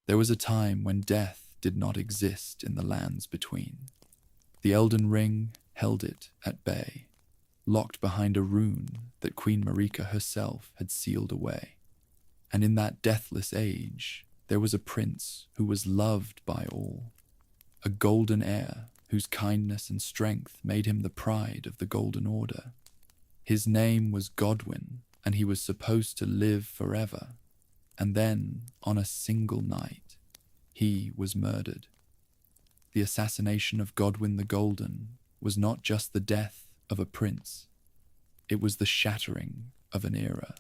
There was a time when death did not exist in the lands between. The Elden Ring held it at bay, locked behind a rune that Queen Marika herself had sealed away. And in that deathless age, there was a prince who was loved by all, a golden heir whose kindness and strength made him the pride of the Golden Order. His name was Godwyn, and he was supposed to live forever. And then, on a single night, he was murdered. The assassination of Godwyn the Golden was not just the death of a prince. It was the shattering of an era,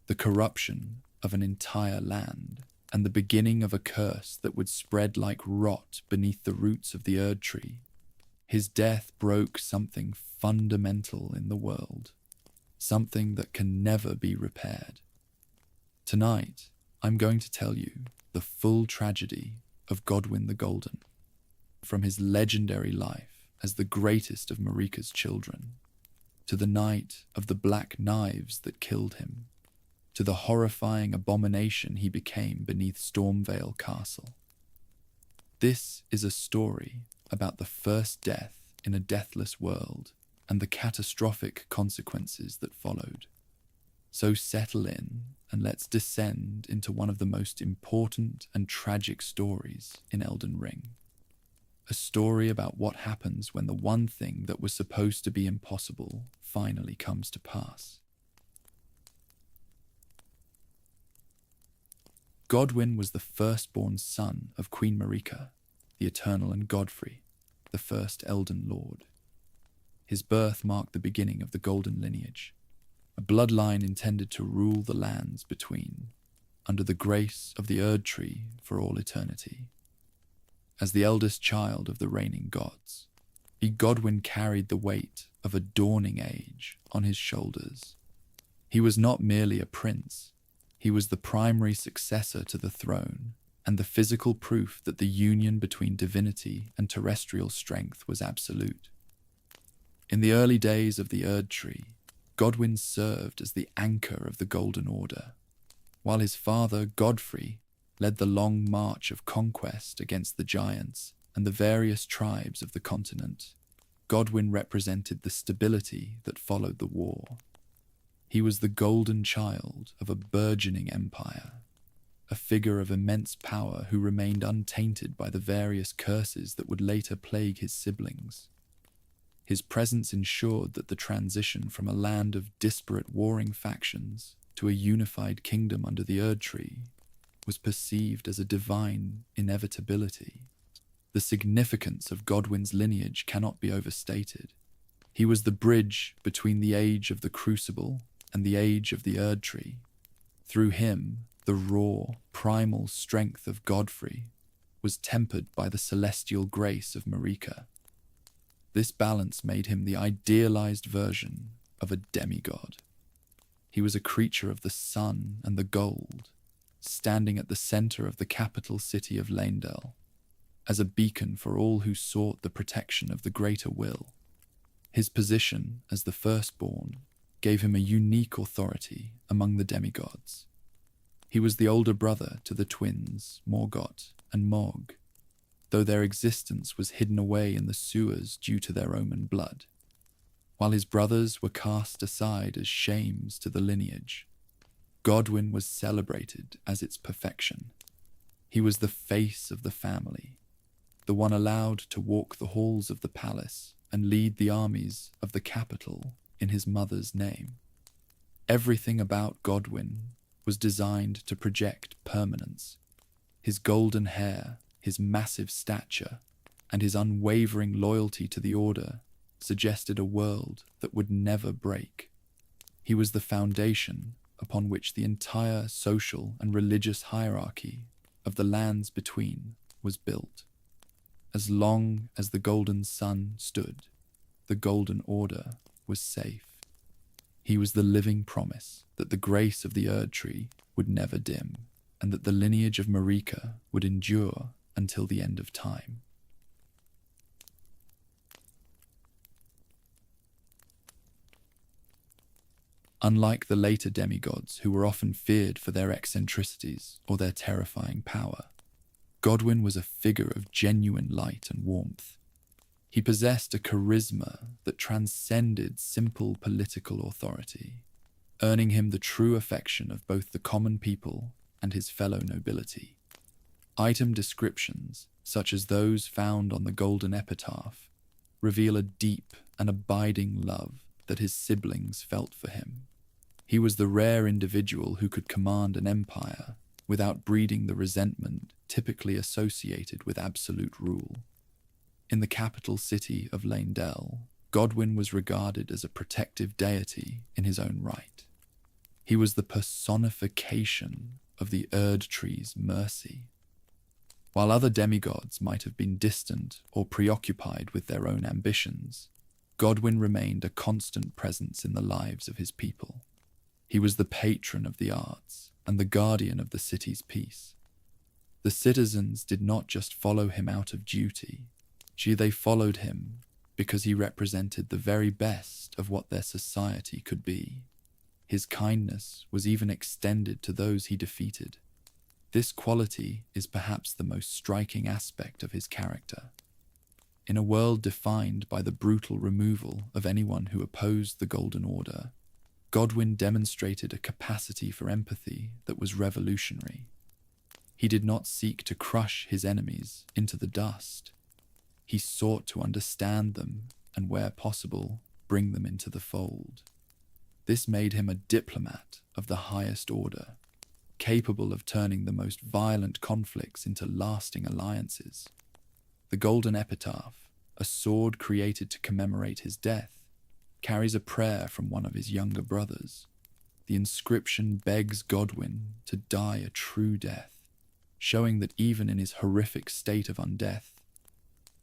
the corruption of an entire land, and the beginning of a curse that would spread like rot beneath the roots of the Erdtree. His death broke something fundamental in the world, something that can never be repaired. Tonight, I'm going to tell you the full tragedy of Godwyn the Golden, from his legendary life as the greatest of Marika's children, to the night of the black knives that killed him, to the horrifying abomination he became beneath Stormvale Castle. This is a story about the first death in a deathless world and the catastrophic consequences that followed. So settle in and let's descend into one of the most important and tragic stories in Elden Ring. A story about what happens when the one thing that was supposed to be impossible finally comes to pass. Godwyn was the firstborn son of Queen Marika, the Eternal, and Godfrey, the first Elden Lord. His birth marked the beginning of the Golden lineage, a bloodline intended to rule the lands between, under the grace of the Erdtree for all eternity. As the eldest child of the reigning gods, Godwyn carried the weight of a dawning age on his shoulders. He was not merely a prince, he was the primary successor to the throne, and the physical proof that the union between divinity and terrestrial strength was absolute. In the early days of the Erdtree, Godwyn served as the anchor of the Golden Order, while his father, Godfrey, led the long march of conquest against the giants and the various tribes of the continent. Godwyn represented the stability that followed the war. He was the golden child of a burgeoning empire, a figure of immense power who remained untainted by the various curses that would later plague his siblings. His presence ensured that the transition from a land of disparate warring factions to a unified kingdom under the Erdtree was perceived as a divine inevitability. The significance of Godwyn's lineage cannot be overstated. He was the bridge between the age of the Crucible and the age of the Erdtree. Through him, the raw, primal strength of Godfrey was tempered by the celestial grace of Marika. This balance made him the idealized version of a demigod. He was a creature of the sun and the gold, standing at the center of the capital city of Leyndell, as a beacon for all who sought the protection of the greater will. His position as the firstborn gave him a unique authority among the demigods. He was the older brother to the twins Morgott and Mog, though their existence was hidden away in the sewers due to their omen blood. While his brothers were cast aside as shames to the lineage, Godwyn was celebrated as its perfection. He was the face of the family, the one allowed to walk the halls of the palace and lead the armies of the capital in his mother's name. Everything about Godwyn was designed to project permanence. His golden hair, his massive stature, and his unwavering loyalty to the Order suggested a world that would never break. He was the foundation upon which the entire social and religious hierarchy of the lands between was built. As long as the Golden Sun stood, the Golden Order was safe. He was the living promise that the grace of the Erdtree would never dim, and that the lineage of Marika would endure until the end of time. Unlike the later demigods who were often feared for their eccentricities or their terrifying power, Godwyn was a figure of genuine light and warmth. He possessed a charisma that transcended simple political authority, earning him the true affection of both the common people and his fellow nobility. Item descriptions, such as those found on the golden epitaph, reveal a deep and abiding love that his siblings felt for him. He was the rare individual who could command an empire without breeding the resentment typically associated with absolute rule. In the capital city of Leyndell, Godwyn was regarded as a protective deity in his own right. He was the personification of the Erdtree's mercy. While other demigods might have been distant or preoccupied with their own ambitions, Godwyn remained a constant presence in the lives of his people. He was the patron of the arts and the guardian of the city's peace. The citizens did not just follow him out of duty. They followed him because he represented the very best of what their society could be. His kindness was even extended to those he defeated. This quality is perhaps the most striking aspect of his character. In a world defined by the brutal removal of anyone who opposed the Golden Order, Godwyn demonstrated a capacity for empathy that was revolutionary. He did not seek to crush his enemies into the dust. He sought to understand them and, where possible, bring them into the fold. This made him a diplomat of the highest order, capable of turning the most violent conflicts into lasting alliances. The Golden Epitaph, a sword created to commemorate his death, carries a prayer from one of his younger brothers. The inscription begs Godwyn to die a true death, showing that even in his horrific state of undeath,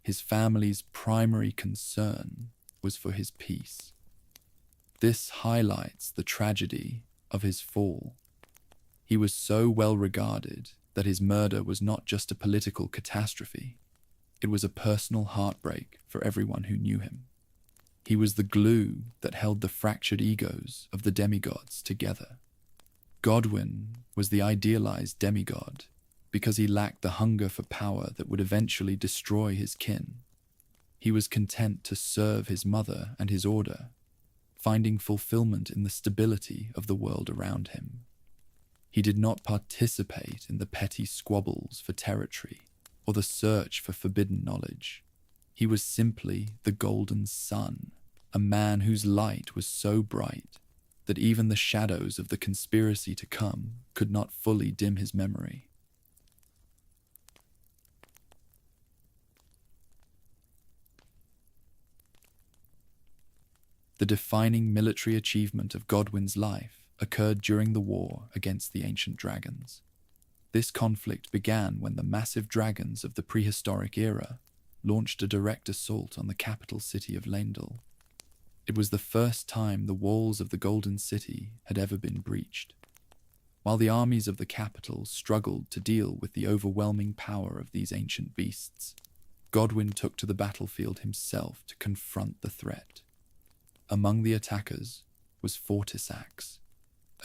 his family's primary concern was for his peace. This highlights the tragedy of his fall. He was so well regarded that his murder was not just a political catastrophe, it was a personal heartbreak for everyone who knew him. He was the glue that held the fractured egos of the demigods together. Godwyn was the idealized demigod because he lacked the hunger for power that would eventually destroy his kin. He was content to serve his mother and his order, finding fulfillment in the stability of the world around him. He did not participate in the petty squabbles for territory or the search for forbidden knowledge. He was simply the Golden Sun, a man whose light was so bright that even the shadows of the conspiracy to come could not fully dim his memory. The defining military achievement of Godwyn's life occurred during the war against the ancient dragons. This conflict began when the massive dragons of the prehistoric era launched a direct assault on the capital city of Leyndell. It was the first time the walls of the Golden City had ever been breached. While the armies of the capital struggled to deal with the overwhelming power of these ancient beasts, Godwyn took to the battlefield himself to confront the threat. Among the attackers was Fortisax,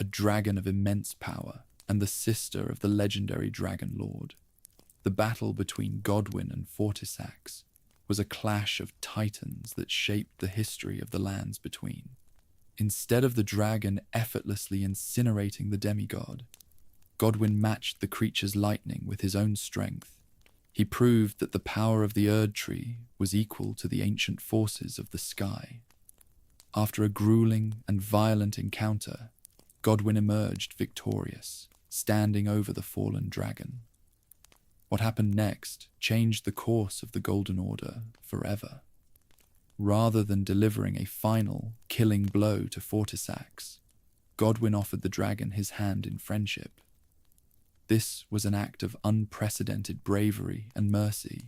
a dragon of immense power and the sister of the legendary Dragon Lord. The battle between Godwyn and Fortisax was a clash of titans that shaped the history of the lands between. Instead of the dragon effortlessly incinerating the demigod, Godwyn matched the creature's lightning with his own strength. He proved that the power of the Erdtree was equal to the ancient forces of the sky. After a grueling and violent encounter, Godwyn emerged victorious, standing over the fallen dragon. What happened next changed the course of the Golden Order forever. Rather than delivering a final, killing blow to Fortisax, Godwyn offered the dragon his hand in friendship. This was an act of unprecedented bravery and mercy.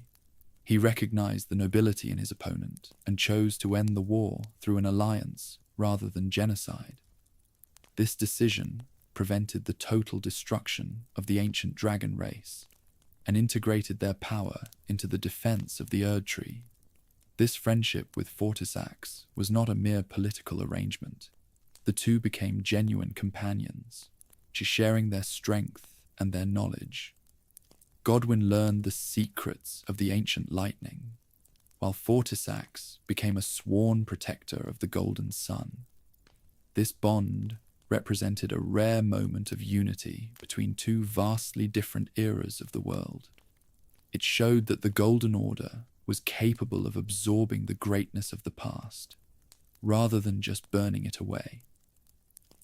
He recognized the nobility in his opponent and chose to end the war through an alliance rather than genocide. This decision prevented the total destruction of the ancient dragon race and integrated their power into the defense of the Erdtree. This friendship with Fortisax was not a mere political arrangement. The two became genuine companions, sharing their strength and their knowledge. Godwyn learned the secrets of the ancient lightning, while Fortisax became a sworn protector of the Golden Sun. This bond represented a rare moment of unity between two vastly different eras of the world. It showed that the Golden Order was capable of absorbing the greatness of the past, rather than just burning it away.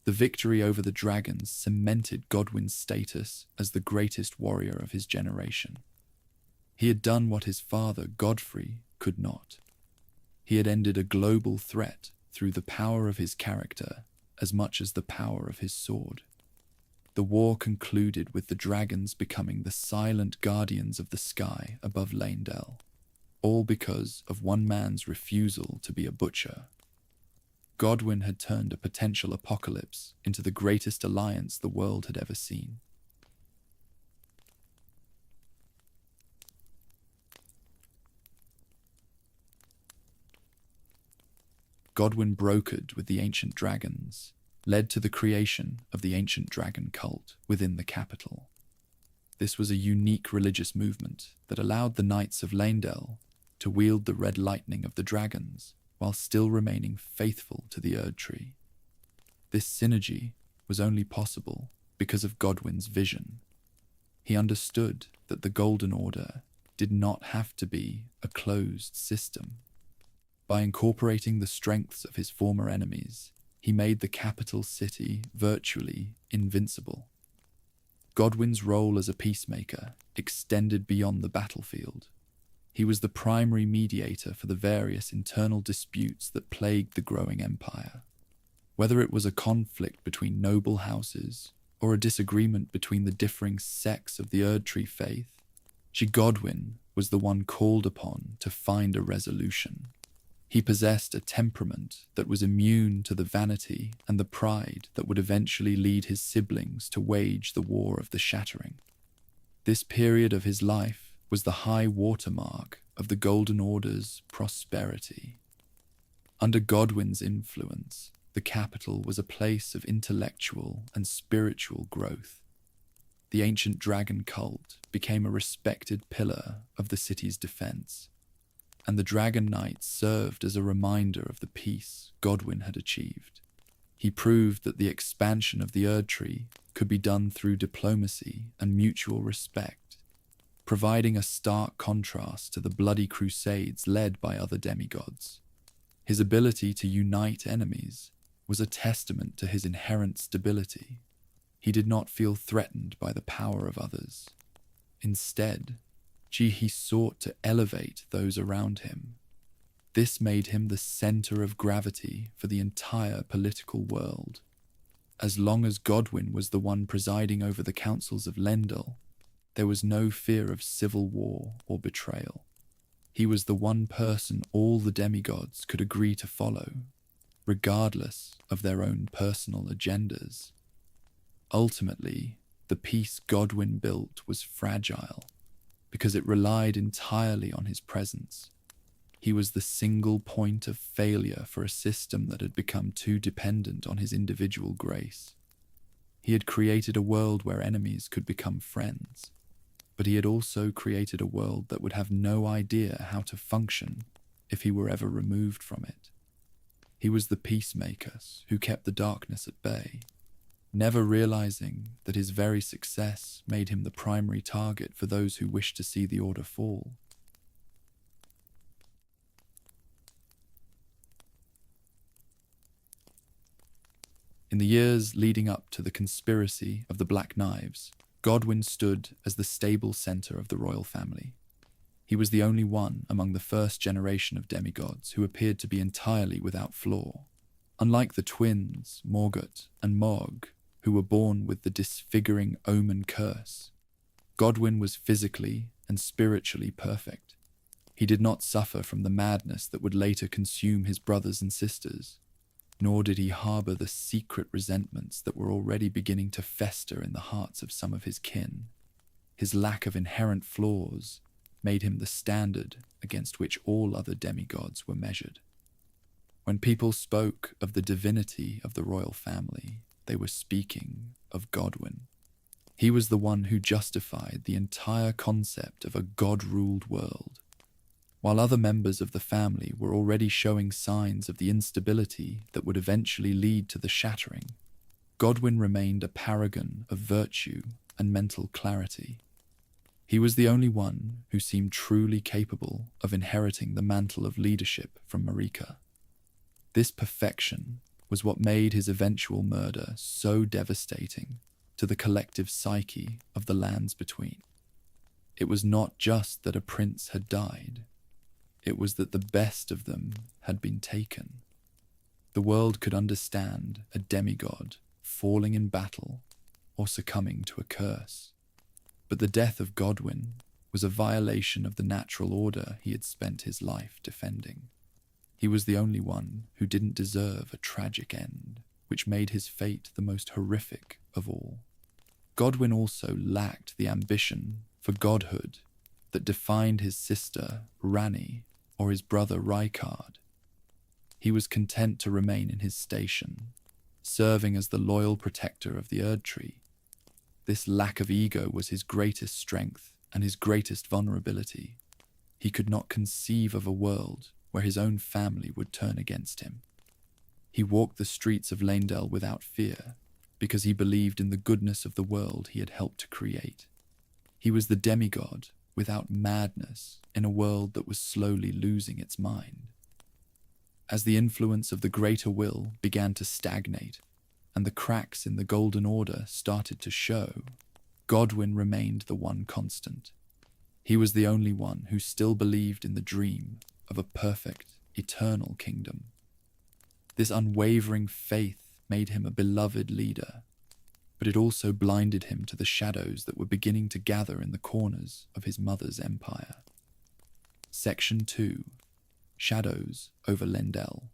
The victory over the dragons cemented Godwyn's status as the greatest warrior of his generation. He had done what his father, Godfrey, could not. He had ended a global threat through the power of his character as much as the power of his sword. The war concluded with the dragons becoming the silent guardians of the sky above Leyndell, all because of one man's refusal to be a butcher. Godwyn had turned a potential apocalypse into the greatest alliance the world had ever seen. Godwyn brokered with the ancient dragons, led to the creation of the ancient dragon cult within the capital. This was a unique religious movement that allowed the Knights of Leyndell to wield the red lightning of the dragons while still remaining faithful to the Erdtree. This synergy was only possible because of Godwyn's vision. He understood that the Golden Order did not have to be a closed system. By incorporating the strengths of his former enemies, he made the capital city virtually invincible. Godwyn's role as a peacemaker extended beyond the battlefield. He was the primary mediator for the various internal disputes that plagued the growing empire. Whether it was a conflict between noble houses or a disagreement between the differing sects of the Erdtree faith, Godwyn was the one called upon to find a resolution. He possessed a temperament that was immune to the vanity and the pride that would eventually lead his siblings to wage the War of the Shattering. This period of his life was the high watermark of the Golden Order's prosperity. Under Godwyn's influence, the capital was a place of intellectual and spiritual growth. The ancient dragon cult became a respected pillar of the city's defense, and the Dragon Knights served as a reminder of the peace Godwyn had achieved. He proved that the expansion of the Erdtree could be done through diplomacy and mutual respect, providing a stark contrast to the bloody crusades led by other demigods. His ability to unite enemies was a testament to his inherent stability. He did not feel threatened by the power of others. Instead, he sought to elevate those around him. This made him the center of gravity for the entire political world. As long as Godwyn was the one presiding over the councils of Leyndell, there was no fear of civil war or betrayal. He was the one person all the demigods could agree to follow, regardless of their own personal agendas. Ultimately, the peace Godwyn built was fragile, because it relied entirely on his presence. He was the single point of failure for a system that had become too dependent on his individual grace. He had created a world where enemies could become friends, but he had also created a world that would have no idea how to function if he were ever removed from it. He was the peacemaker who kept the darkness at bay, never realizing that his very success made him the primary target for those who wished to see the Order fall. In the years leading up to the conspiracy of the Black Knives, Godwyn stood as the stable center of the royal family. He was the only one among the first generation of demigods who appeared to be entirely without flaw. Unlike the twins, Morgott and Mog, who were born with the disfiguring omen curse, Godwyn was physically and spiritually perfect. He did not suffer from the madness that would later consume his brothers and sisters, nor did he harbor the secret resentments that were already beginning to fester in the hearts of some of his kin. His lack of inherent flaws made him the standard against which all other demigods were measured. When people spoke of the divinity of the royal family, they were speaking of Godwyn. He was the one who justified the entire concept of a god-ruled world. While other members of the family were already showing signs of the instability that would eventually lead to the Shattering, Godwyn remained a paragon of virtue and mental clarity. He was the only one who seemed truly capable of inheriting the mantle of leadership from Marika. This perfection was what made his eventual murder so devastating to the collective psyche of the lands between. It was not just that a prince had died, it was that the best of them had been taken. The world could understand a demigod falling in battle or succumbing to a curse. But the death of Godwyn was a violation of the natural order he had spent his life defending. He was the only one who didn't deserve a tragic end, which made his fate the most horrific of all. Godwyn also lacked the ambition for godhood that defined his sister Ranni or his brother Rykard. He was content to remain in his station, serving as the loyal protector of the Erdtree. This lack of ego was his greatest strength and his greatest vulnerability. He could not conceive of a world where his own family would turn against him. He walked the streets of Leyndell without fear, because he believed in the goodness of the world he had helped to create. He was the demigod without madness in a world that was slowly losing its mind. As the influence of the greater will began to stagnate, and the cracks in the Golden Order started to show, Godwyn remained the one constant. He was the only one who still believed in the dream of a perfect, eternal kingdom. This unwavering faith made him a beloved leader, but it also blinded him to the shadows that were beginning to gather in the corners of his mother's empire. Section 2. Shadows over Leyndell.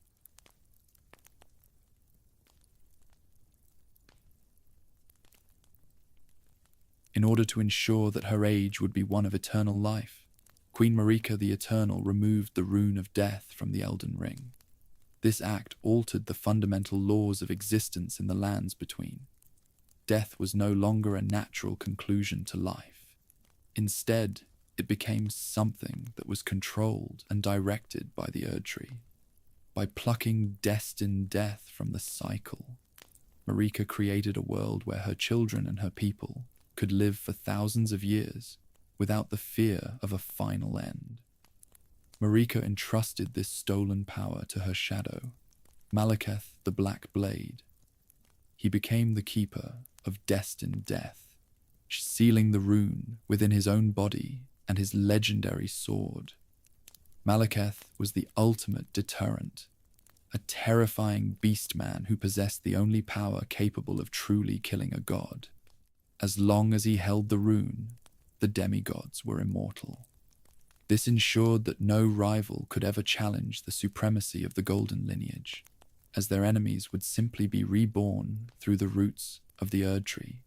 In order to ensure that her age would be one of eternal life, Queen Marika the Eternal removed the Rune of Death from the Elden Ring. This act altered the fundamental laws of existence in the lands between. Death was no longer a natural conclusion to life. Instead, it became something that was controlled and directed by the Erdtree. By plucking Destined Death from the cycle, Marika created a world where her children and her people could live for thousands of years without the fear of a final end. Marika entrusted this stolen power to her shadow, Maliketh the Black Blade. He became the keeper of Destined Death, sealing the rune within his own body and his legendary sword. Maliketh was the ultimate deterrent, a terrifying beastman who possessed the only power capable of truly killing a god. As long as he held the rune, the demigods were immortal. This ensured that no rival could ever challenge the supremacy of the Golden lineage, as their enemies would simply be reborn through the roots of the Erdtree.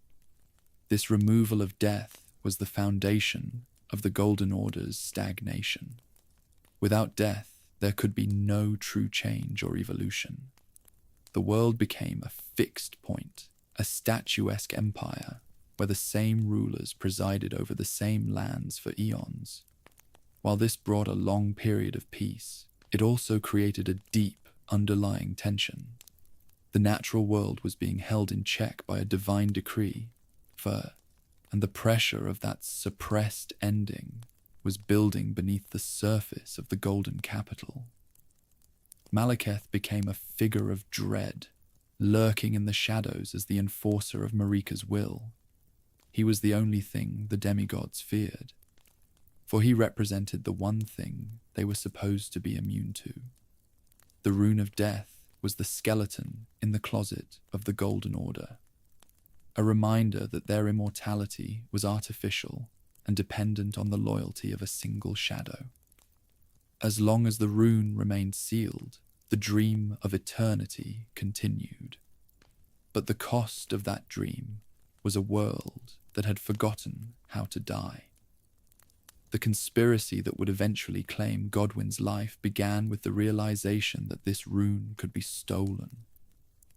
This removal of death was the foundation of the Golden Order's stagnation. Without death, there could be no true change or evolution. The world became a fixed point, a statuesque empire, where the same rulers presided over the same lands for eons. While this brought a long period of peace, it also created a deep, underlying tension. The natural world was being held in check by a divine decree, and the pressure of that suppressed ending was building beneath the surface of the Golden Capital. Maliketh became a figure of dread, lurking in the shadows as the enforcer of Marika's will. He was the only thing the demigods feared, for he represented the one thing they were supposed to be immune to. The Rune of Death was the skeleton in the closet of the Golden Order, a reminder that their immortality was artificial and dependent on the loyalty of a single shadow. As long as the rune remained sealed, the dream of eternity continued. But the cost of that dream was a world that had forgotten how to die. The conspiracy that would eventually claim Godwyn's life began with the realization that this rune could be stolen.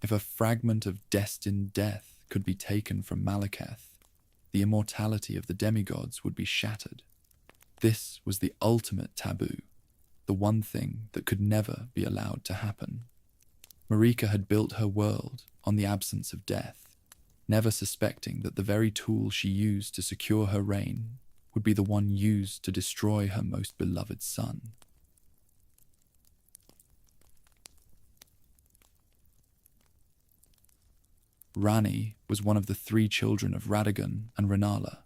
If a fragment of Destined Death could be taken from Maliketh, the immortality of the demigods would be shattered. This was the ultimate taboo, the one thing that could never be allowed to happen. Marika had built her world on the absence of death, never suspecting that the very tool she used to secure her reign would be the one used to destroy her most beloved son. Ranni was one of the 3 children of Radagon and Rennala,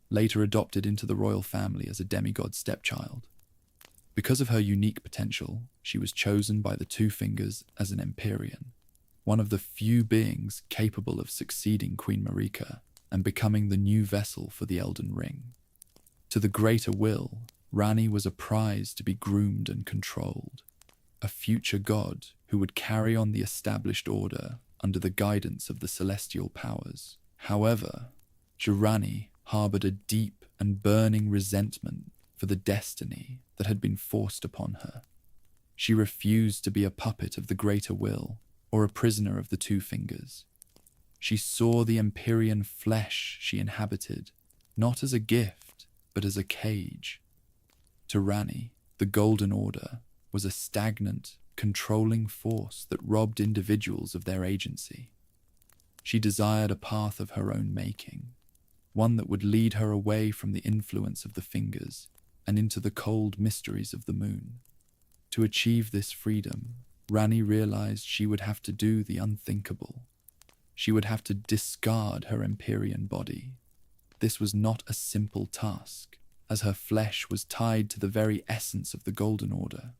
later adopted into the royal family as a demigod stepchild. Because of her unique potential, she was chosen by the Two Fingers as an Empyrean, one of the few beings capable of succeeding Queen Marika and becoming the new vessel for the Elden Ring. To the greater will, Ranni was a prize to be groomed and controlled, a future god who would carry on the established order under the guidance of the celestial powers. However, Ranni harbored a deep and burning resentment for the destiny that had been forced upon her. She refused to be a puppet of the greater will or a prisoner of the Two Fingers. She saw the Empyrean flesh she inhabited not as a gift, but as a cage. To Ranni, the Golden Order was a stagnant, controlling force that robbed individuals of their agency. She desired a path of her own making, one that would lead her away from the influence of the Fingers and into the cold mysteries of the moon. To achieve this freedom, Ranni realized she would have to do the unthinkable. She would have to discard her Empyrean body. This was not a simple task, as her flesh was tied to the very essence of the Golden Order.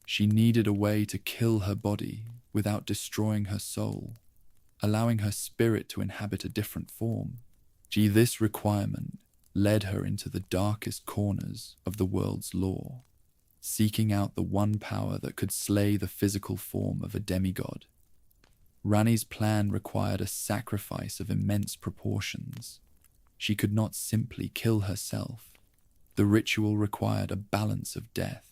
She needed a way to kill her body without destroying her soul, allowing her spirit to inhabit a different form. This requirement led her into the darkest corners of the world's lore, seeking out the one power that could slay the physical form of a demigod. Ranni's plan required a sacrifice of immense proportions. She could not simply kill herself. The ritual required a balance of death.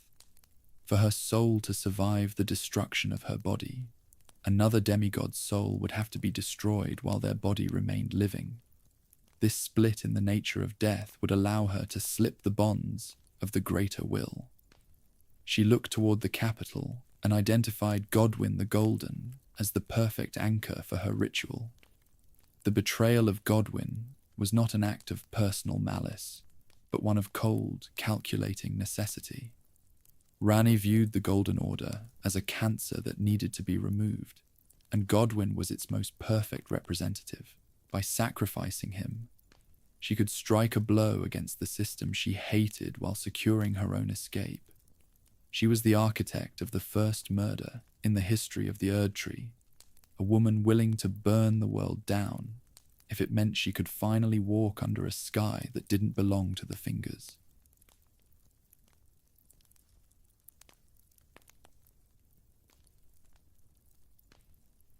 For her soul to survive the destruction of her body, another demigod's soul would have to be destroyed while their body remained living. This split in the nature of death would allow her to slip the bonds of the greater will. She looked toward the capital and identified Godwyn the Golden as the perfect anchor for her ritual. The betrayal of Godwyn was not an act of personal malice, but one of cold, calculating necessity. Ranni viewed the Golden Order as a cancer that needed to be removed, and Godwyn was its most perfect representative. By sacrificing him, she could strike a blow against the system she hated while securing her own escape. She was the architect of the first murder in the history of the Erdtree, a woman willing to burn the world down if it meant she could finally walk under a sky that didn't belong to the Fingers.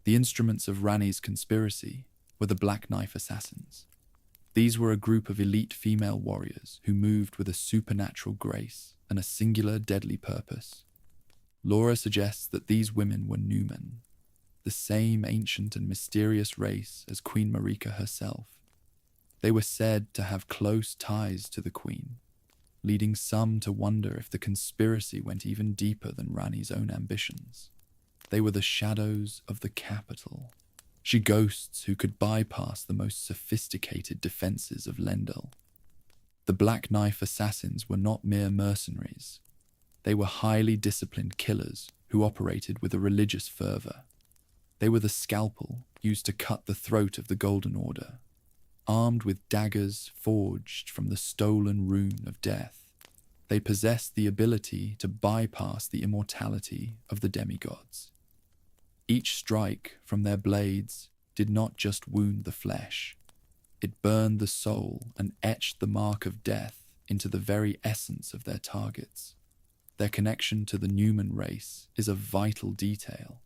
The instruments of Ranni's conspiracy were the Black Knife Assassins. These were a group of elite female warriors who moved with a supernatural grace and a singular deadly purpose. Lore suggests that these women were Numen, the same ancient and mysterious race as Queen Marika herself. They were said to have close ties to the Queen, leading some to wonder if the conspiracy went even deeper than Ranni's own ambitions. They were the shadows of the capital, ghosts who could bypass the most sophisticated defenses of Leyndell. The Black Knife Assassins were not mere mercenaries. They were highly disciplined killers who operated with a religious fervor. They were the scalpel used to cut the throat of the Golden Order, armed with daggers forged from the stolen Rune of Death. They possessed the ability to bypass the immortality of the demigods. Each strike from their blades did not just wound the flesh. It burned the soul and etched the mark of death into the very essence of their targets. Their connection to the Numen race is a vital detail.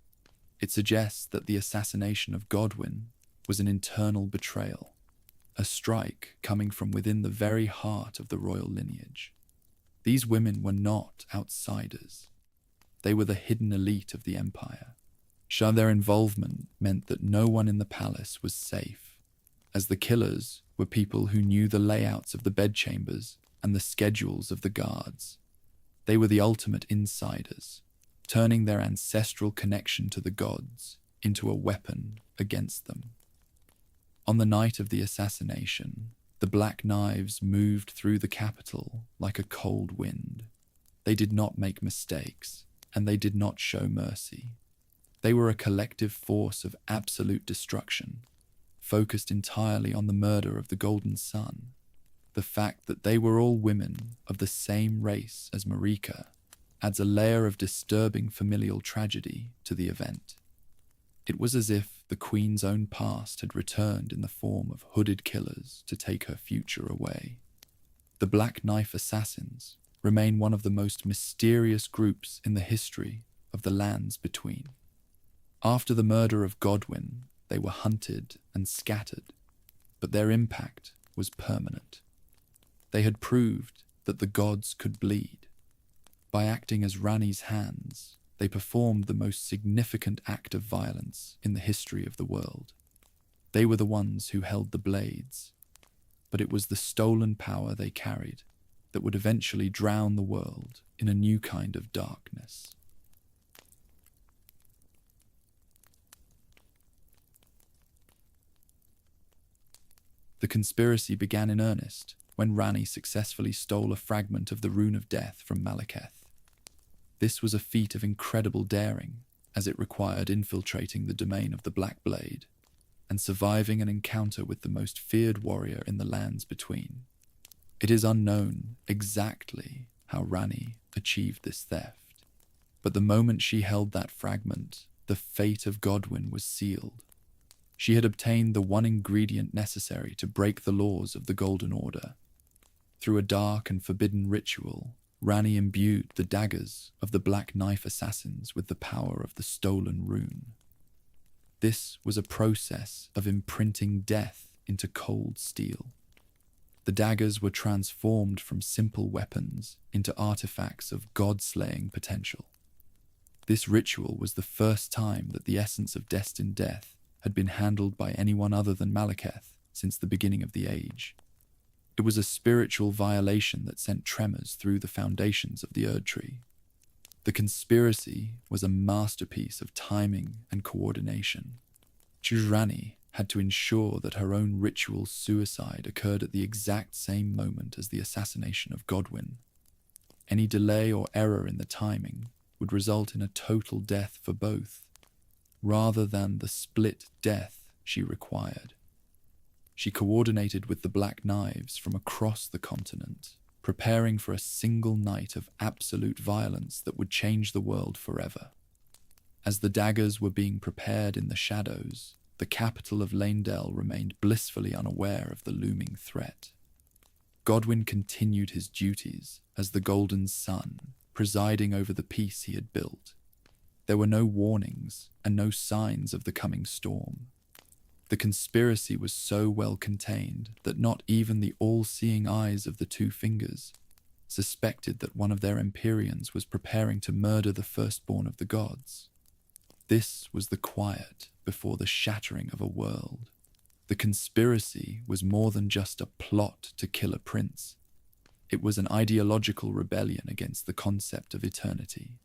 It suggests that the assassination of Godwyn was an internal betrayal, a strike coming from within the very heart of the royal lineage. These women were not outsiders. They were the hidden elite of the empire. Their involvement meant that no one in the palace was safe, as the killers were people who knew the layouts of the bedchambers and the schedules of the guards. They were the ultimate insiders, turning their ancestral connection to the gods into a weapon against them. On the night of the assassination, the Black Knives moved through the capital like a cold wind. They did not make mistakes, and they did not show mercy. They were a collective force of absolute destruction, focused entirely on the murder of the Golden Sun. The fact that they were all women of the same race as Marika adds a layer of disturbing familial tragedy to the event. It was as if the Queen's own past had returned in the form of hooded killers to take her future away. The Black Knife Assassins remain one of the most mysterious groups in the history of the Lands Between. After the murder of Godwyn, they were hunted and scattered, but their impact was permanent. They had proved that the gods could bleed. By acting as Ranni's hands, they performed the most significant act of violence in the history of the world. They were the ones who held the blades, but it was the stolen power they carried that would eventually drown the world in a new kind of darkness. The conspiracy began in earnest when Ranni successfully stole a fragment of the Rune of Death from Maliketh. This was a feat of incredible daring, as it required infiltrating the domain of the Black Blade and surviving an encounter with the most feared warrior in the Lands Between. It is unknown exactly how Ranni achieved this theft, but the moment she held that fragment, the fate of Godwyn was sealed. She had obtained the one ingredient necessary to break the laws of the Golden Order. Through a dark and forbidden ritual, Ranni imbued the daggers of the Black Knife Assassins with the power of the stolen rune. This was a process of imprinting death into cold steel. The daggers were transformed from simple weapons into artifacts of god-slaying potential. This ritual was the first time that the essence of Destined Death had been handled by anyone other than Maliketh since the beginning of the age. It was a spiritual violation that sent tremors through the foundations of the Erdtree. The conspiracy was a masterpiece of timing and coordination. Ranni had to ensure that her own ritual suicide occurred at the exact same moment as the assassination of Godwyn. Any delay or error in the timing would result in a total death for both, rather than the split death she required. She coordinated with the Black Knives from across the continent, preparing for a single night of absolute violence that would change the world forever. As the daggers were being prepared in the shadows, the capital of Leyndell remained blissfully unaware of the looming threat. Godwyn continued his duties as the Golden Sun, presiding over the peace he had built. There were no warnings and no signs of the coming storm. The conspiracy was so well contained that not even the all-seeing eyes of the Two Fingers suspected that one of their Empyreans was preparing to murder the firstborn of the gods. This was the quiet before the shattering of a world. The conspiracy was more than just a plot to kill a prince. It was an ideological rebellion against the concept of eternity.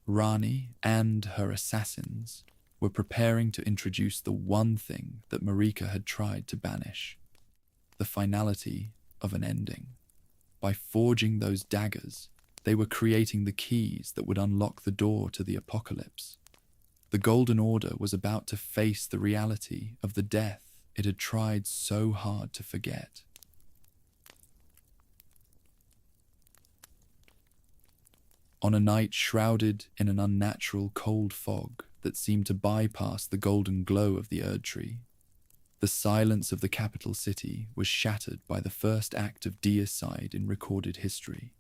Ranni and her assassins were preparing to introduce the one thing that Marika had tried to banish, the finality of an ending. By forging those daggers, they were creating the keys that would unlock the door to the apocalypse. The Golden Order was about to face the reality of the death it had tried so hard to forget. On a night shrouded in an unnatural cold fog that seemed to bypass the golden glow of the Erdtree, the silence of the capital city was shattered by the first act of deicide in recorded history.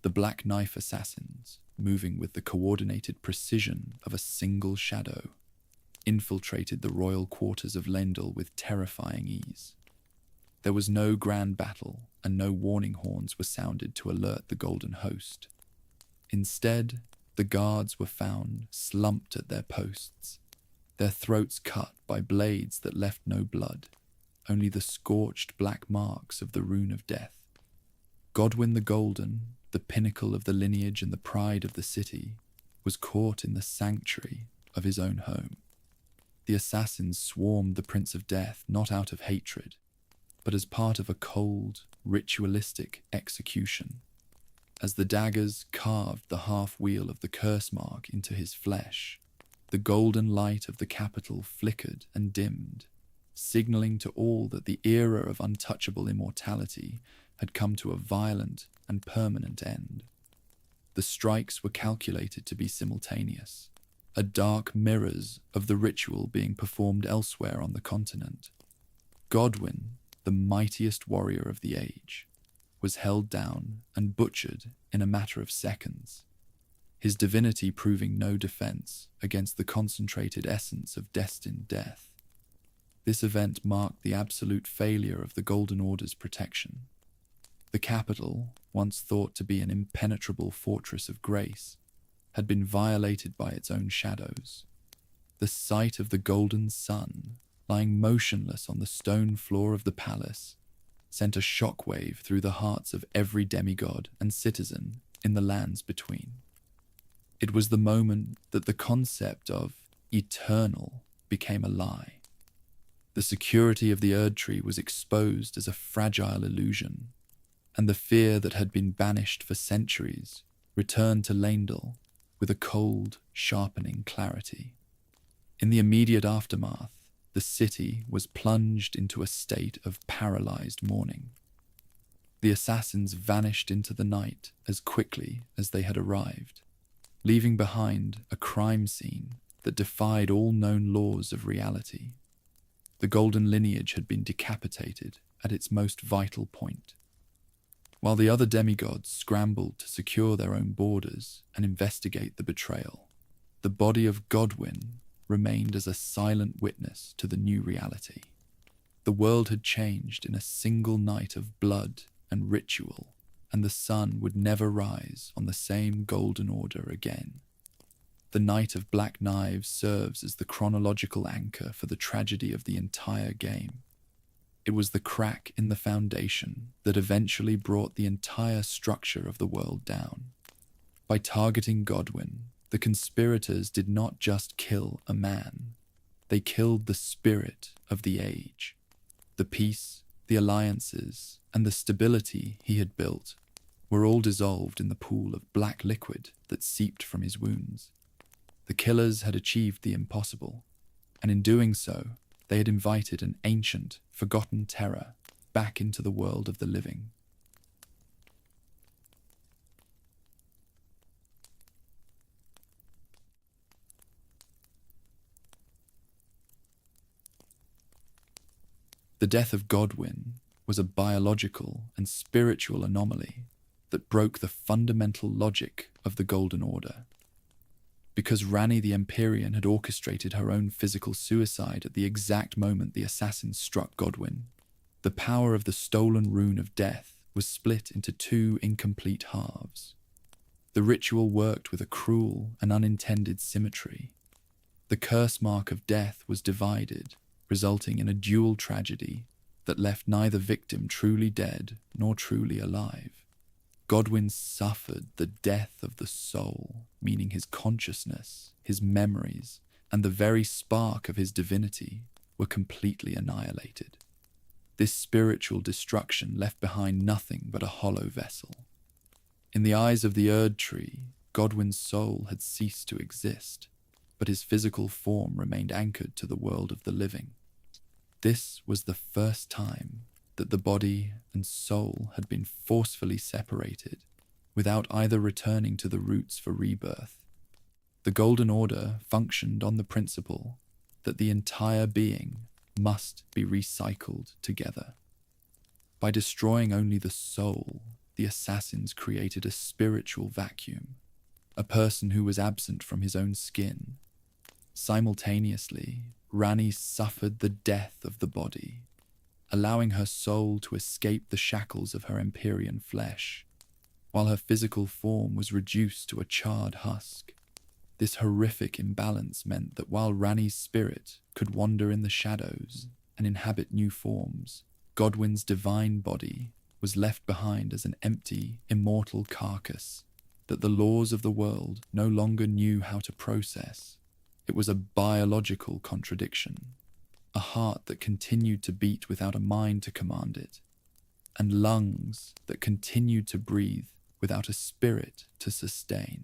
The Black Knife Assassins, moving with the coordinated precision of a single shadow, infiltrated the royal quarters of Leyndell with terrifying ease. There was no grand battle, and no warning horns were sounded to alert the Golden Host. Instead, the guards were found slumped at their posts, their throats cut by blades that left no blood. only the scorched black marks of the Rune of Death. Godwyn the Golden, the pinnacle of the lineage and the pride of the city, was caught in the sanctuary of his own home. The assassins swarmed the Prince of Death not out of hatred, but as part of a cold, ritualistic execution. As the daggers carved the half-wheel of the curse mark into his flesh, the golden light of the capital flickered and dimmed, signaling to all that the era of untouchable immortality had come to a violent and permanent end. The strikes were calculated to be simultaneous, a dark mirrors of the ritual being performed elsewhere on the continent. Godwyn, the mightiest warrior of the age, was held down and butchered in a matter of seconds, his divinity proving no defense against the concentrated essence of Destined Death. This event marked the absolute failure of the Golden Order's protection. The capital, once thought to be an impenetrable fortress of grace, had been violated by its own shadows. The sight of the golden sun, lying motionless on the stone floor of the palace, sent a shockwave through the hearts of every demigod and citizen in the lands between. It was the moment that the concept of eternal became a lie. The security of the Erdtree was exposed as a fragile illusion, and the fear that had been banished for centuries returned to Leyndell with a cold, sharpening clarity. In the immediate aftermath, the city was plunged into a state of paralyzed mourning. The assassins vanished into the night as quickly as they had arrived, leaving behind a crime scene that defied all known laws of reality. The golden lineage had been decapitated at its most vital point. While the other demigods scrambled to secure their own borders and investigate the betrayal, the body of Godwyn remained as a silent witness to the new reality. The world had changed in a single night of blood and ritual, and the sun would never rise on the same golden order again. The Night of Black Knives serves as the chronological anchor for the tragedy of the entire game. It was the crack in the foundation that eventually brought the entire structure of the world down. By targeting Godwyn, the conspirators did not just kill a man, they killed the spirit of the age. The peace, the alliances, and the stability he had built were all dissolved in the pool of black liquid that seeped from his wounds. The killers had achieved the impossible, and in doing so, they had invited an ancient, forgotten terror back into the world of the living. The death of Godwyn was a biological and spiritual anomaly that broke the fundamental logic of the Golden Order. Because Ranni the Empyrean had orchestrated her own physical suicide at the exact moment the assassins struck Godwyn, the power of the stolen Rune of Death was split into two incomplete halves. The ritual worked with a cruel and unintended symmetry. The curse mark of death was divided, resulting in a dual tragedy that left neither victim truly dead nor truly alive. Godwyn suffered the death of the soul, meaning his consciousness, his memories, and the very spark of his divinity were completely annihilated. This spiritual destruction left behind nothing but a hollow vessel. In the eyes of the Erdtree, Godwyn's soul had ceased to exist, but his physical form remained anchored to the world of the living. This was the first time that the body and soul had been forcefully separated, without either returning to the roots for rebirth. The Golden Order functioned on the principle that the entire being must be recycled together. By destroying only the soul, the assassins created a spiritual vacuum, a person who was absent from his own skin. Simultaneously, Ranni suffered the death of the body, allowing her soul to escape the shackles of her Empyrean flesh, while her physical form was reduced to a charred husk. This horrific imbalance meant that while Ranni's spirit could wander in the shadows, and inhabit new forms, Godwyn's divine body was left behind as an empty, immortal carcass that the laws of the world no longer knew how to process. It was a biological contradiction, a heart that continued to beat without a mind to command it, and lungs that continued to breathe without a spirit to sustain.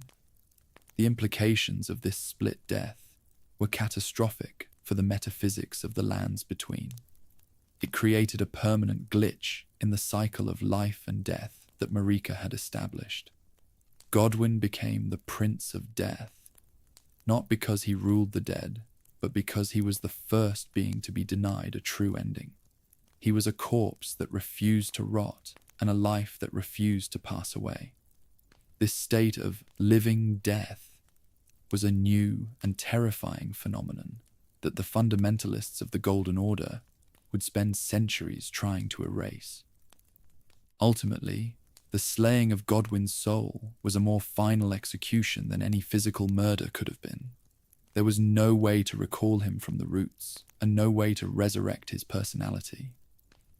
The implications of this split death were catastrophic for the metaphysics of the lands between. It created a permanent glitch in the cycle of life and death that Marika had established. Godwyn became the Prince of Death, not because he ruled the dead, but because he was the first being to be denied a true ending. He was a corpse that refused to rot and a life that refused to pass away. This state of living death was a new and terrifying phenomenon that the fundamentalists of the Golden Order would spend centuries trying to erase. Ultimately, the slaying of Godwyn's soul was a more final execution than any physical murder could have been. There was no way to recall him from the roots, and no way to resurrect his personality.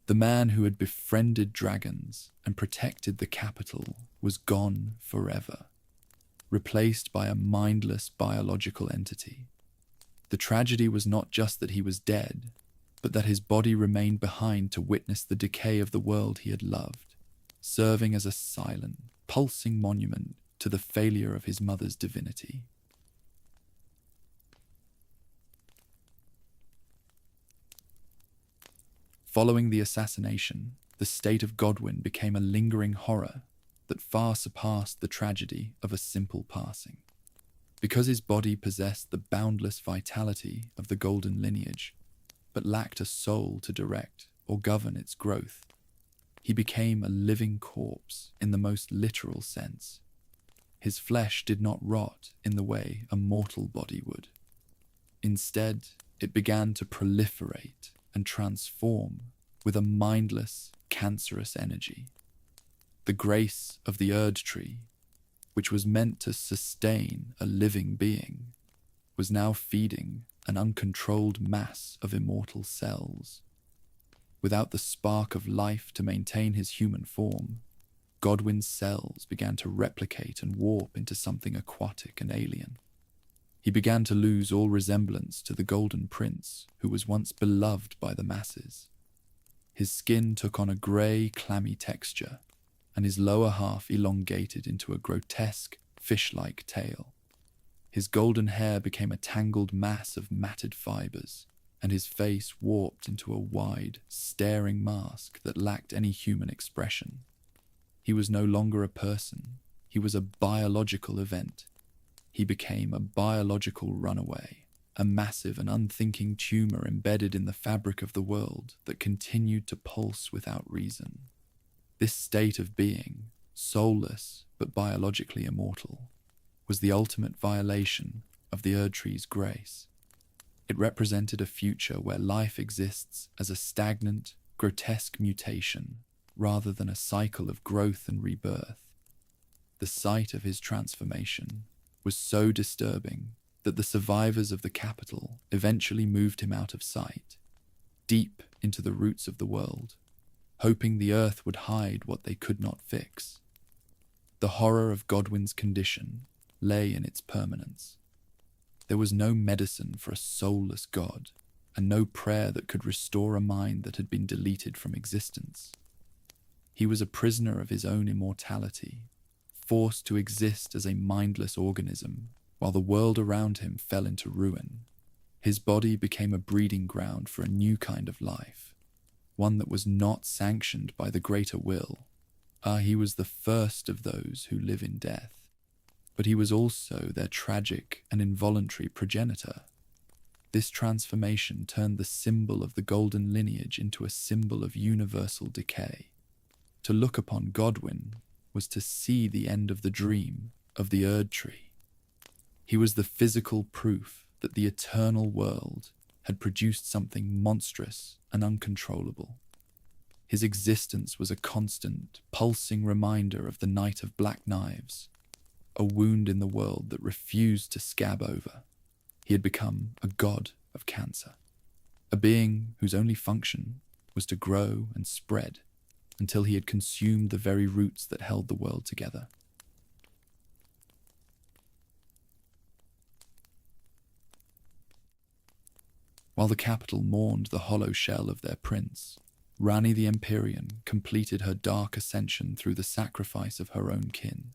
The man who had befriended dragons and protected the capital was gone forever, replaced by a mindless biological entity. The tragedy was not just that he was dead, but that his body remained behind to witness the decay of the world he had loved, serving as a silent, pulsing monument to the failure of his mother's divinity. Following the assassination, the state of Godwyn became a lingering horror that far surpassed the tragedy of a simple passing. Because his body possessed the boundless vitality of the golden lineage, but lacked a soul to direct or govern its growth, he became a living corpse in the most literal sense. His flesh did not rot in the way a mortal body would. Instead, it began to proliferate and transform with a mindless, cancerous energy. The grace of the Erdtree, which was meant to sustain a living being, was now feeding an uncontrolled mass of immortal cells. Without the spark of life to maintain his human form, Godwyn's cells began to replicate and warp into something aquatic and alien. He began to lose all resemblance to the Golden Prince who was once beloved by the masses. His skin took on a grey, clammy texture, and his lower half elongated into a grotesque, fish-like tail. His golden hair became a tangled mass of matted fibres, and his face warped into a wide, staring mask that lacked any human expression. He was no longer a person, he was a biological event. He became a biological runaway, a massive and unthinking tumour embedded in the fabric of the world that continued to pulse without reason. This state of being, soulless but biologically immortal, was the ultimate violation of the Erdtree's grace. It represented a future where life exists as a stagnant, grotesque mutation rather than a cycle of growth and rebirth. The sight of his transformation was so disturbing that the survivors of the capital eventually moved him out of sight, deep into the roots of the world, hoping the earth would hide what they could not fix. The horror of Godwyn's condition lay in its permanence. There was no medicine for a soulless god, and no prayer that could restore a mind that had been deleted from existence. He was a prisoner of his own immortality, forced to exist as a mindless organism while the world around him fell into ruin. His body became a breeding ground for a new kind of life, one that was not sanctioned by the greater will. He was the first of those who live in death, but he was also their tragic and involuntary progenitor. This transformation turned the symbol of the golden lineage into a symbol of universal decay. To look upon Godwyn was to see the end of the dream of the Erdtree. He was the physical proof that the eternal world had produced something monstrous and uncontrollable. His existence was a constant, pulsing reminder of the night of black knives, a wound in the world that refused to scab over. He had become a god of cancer, a being whose only function was to grow and spread until he had consumed the very roots that held the world together. While the capital mourned the hollow shell of their prince, Ranni the Empyrean completed her dark ascension through the sacrifice of her own kin.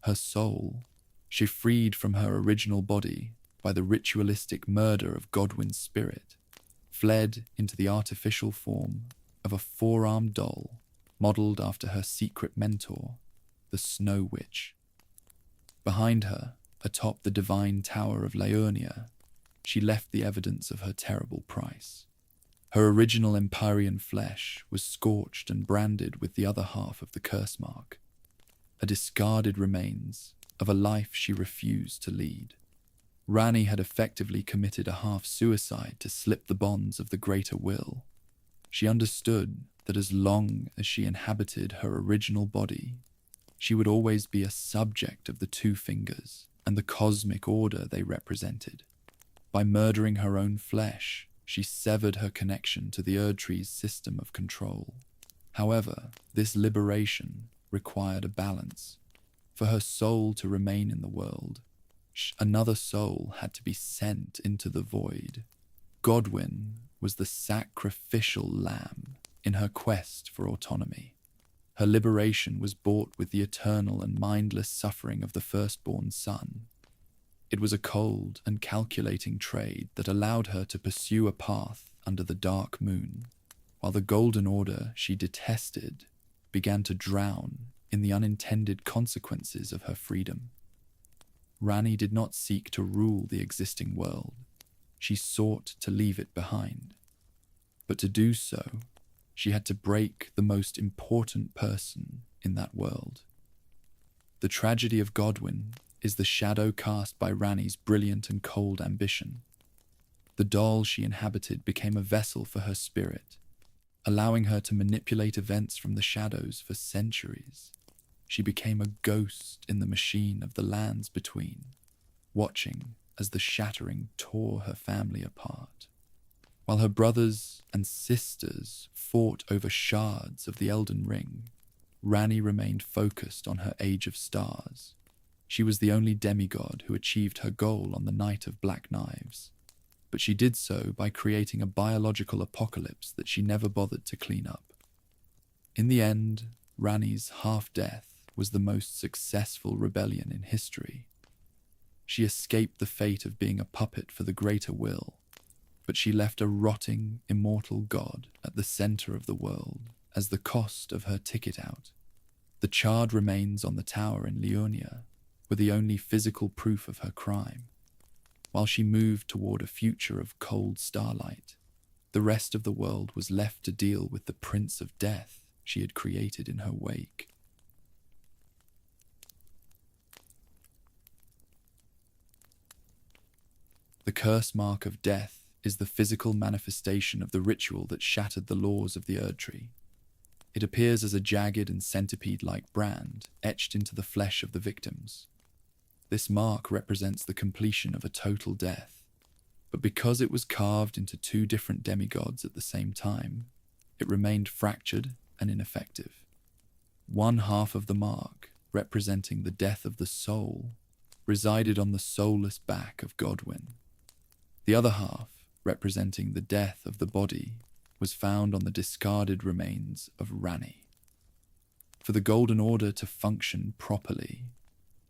Her soul, she freed from her original body by the ritualistic murder of Godwyn's spirit, fled into the artificial form of a four-armed doll modelled after her secret mentor, the Snow Witch. Behind her, atop the divine tower of Leyndell, she left the evidence of her terrible price. Her original Empyrean flesh was scorched and branded with the other half of the curse mark, a discarded remains of a life she refused to lead. Ranni had effectively committed a half-suicide to slip the bonds of the greater will. She understood that as long as she inhabited her original body, she would always be a subject of the Two Fingers and the cosmic order they represented. By murdering her own flesh, she severed her connection to the Erdtree's system of control. However, this liberation required a balance. For her soul to remain in the world, another soul had to be sent into the void. Godwyn was the sacrificial lamb in her quest for autonomy. Her liberation was bought with the eternal and mindless suffering of the firstborn son. It was a cold and calculating trade that allowed her to pursue a path under the dark moon, while the Golden Order she detested began to drown in the unintended consequences of her freedom. Ranni did not seek to rule the existing world. She sought to leave it behind. But to do so, she had to break the most important person in that world. The tragedy of Godwyn is the shadow cast by Ranni's brilliant and cold ambition. The doll she inhabited became a vessel for her spirit, allowing her to manipulate events from the shadows for centuries. She became a ghost in the machine of the lands between, watching as the Shattering tore her family apart. While her brothers and sisters fought over shards of the Elden Ring, Ranni remained focused on her Age of Stars. She was the only demigod who achieved her goal on the Night of Black Knives, but she did so by creating a biological apocalypse that she never bothered to clean up. In the end, Ranni's half-death was the most successful rebellion in history. She escaped the fate of being a puppet for the greater will, but she left a rotting, immortal god at the center of the world as the cost of her ticket out. The charred remains on the tower in Leyndell were the only physical proof of her crime. While she moved toward a future of cold starlight, the rest of the world was left to deal with the Prince of Death she had created in her wake. The curse mark of death is the physical manifestation of the ritual that shattered the laws of the Erdtree. It appears as a jagged and centipede-like brand etched into the flesh of the victims. This mark represents the completion of a total death, but because it was carved into two different demigods at the same time, it remained fractured and ineffective. One half of the mark, representing the death of the soul, resided on the soulless back of Godwyn. The other half, representing the death of the body, was found on the discarded remains of Ranni. For the Golden Order to function properly,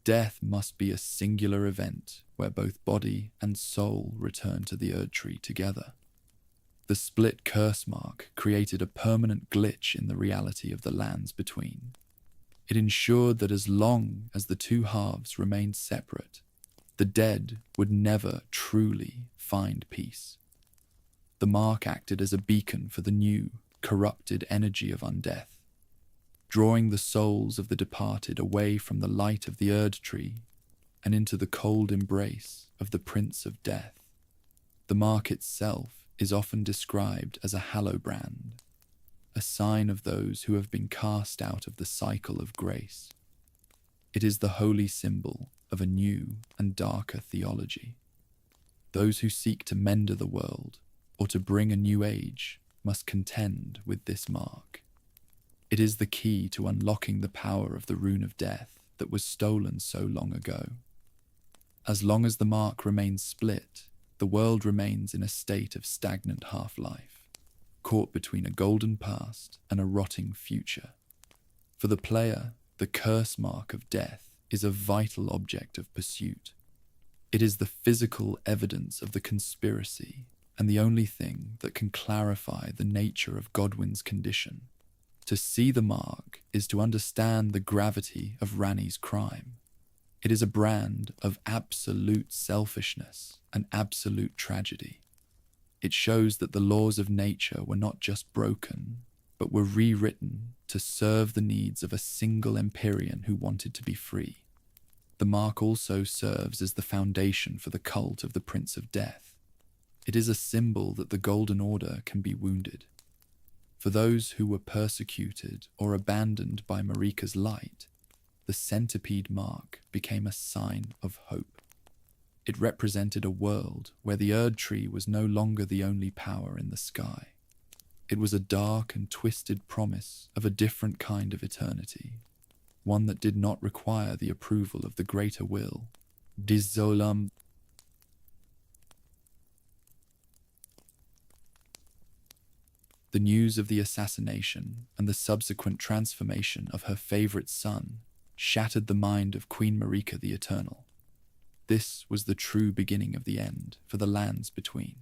death must be a singular event where both body and soul return to the Erdtree together. The split curse mark created a permanent glitch in the reality of the lands between. It ensured that as long as the two halves remained separate, the dead would never truly find peace. The mark acted as a beacon for the new, corrupted energy of undeath, drawing the souls of the departed away from the light of the Erdtree and into the cold embrace of the Prince of Death. The mark itself is often described as a hallowbrand, a sign of those who have been cast out of the cycle of grace. It is the holy symbol of a new and darker theology. Those who seek to mend the world or to bring a new age, must contend with this mark. It is the key to unlocking the power of the Rune of Death that was stolen so long ago. As long as the mark remains split, the world remains in a state of stagnant half-life, caught between a golden past and a rotting future. For the player, the curse mark of death is a vital object of pursuit. It is the physical evidence of the conspiracy and the only thing that can clarify the nature of Godwyn's condition. To see the mark is to understand the gravity of Ranni's crime. It is a brand of absolute selfishness and absolute tragedy. It shows that the laws of nature were not just broken, but were rewritten to serve the needs of a single Empyrean who wanted to be free. The mark also serves as the foundation for the cult of the Prince of Death. It is a symbol that the Golden Order can be wounded. For those who were persecuted or abandoned by Marika's light, the centipede mark became a sign of hope. It represented a world where the Erdtree was no longer the only power in the sky. It was a dark and twisted promise of a different kind of eternity, one that did not require the approval of the greater will. Dizolam. The news of the assassination and the subsequent transformation of her favorite son shattered the mind of Queen Marika the Eternal. This was the true beginning of the end for the lands between.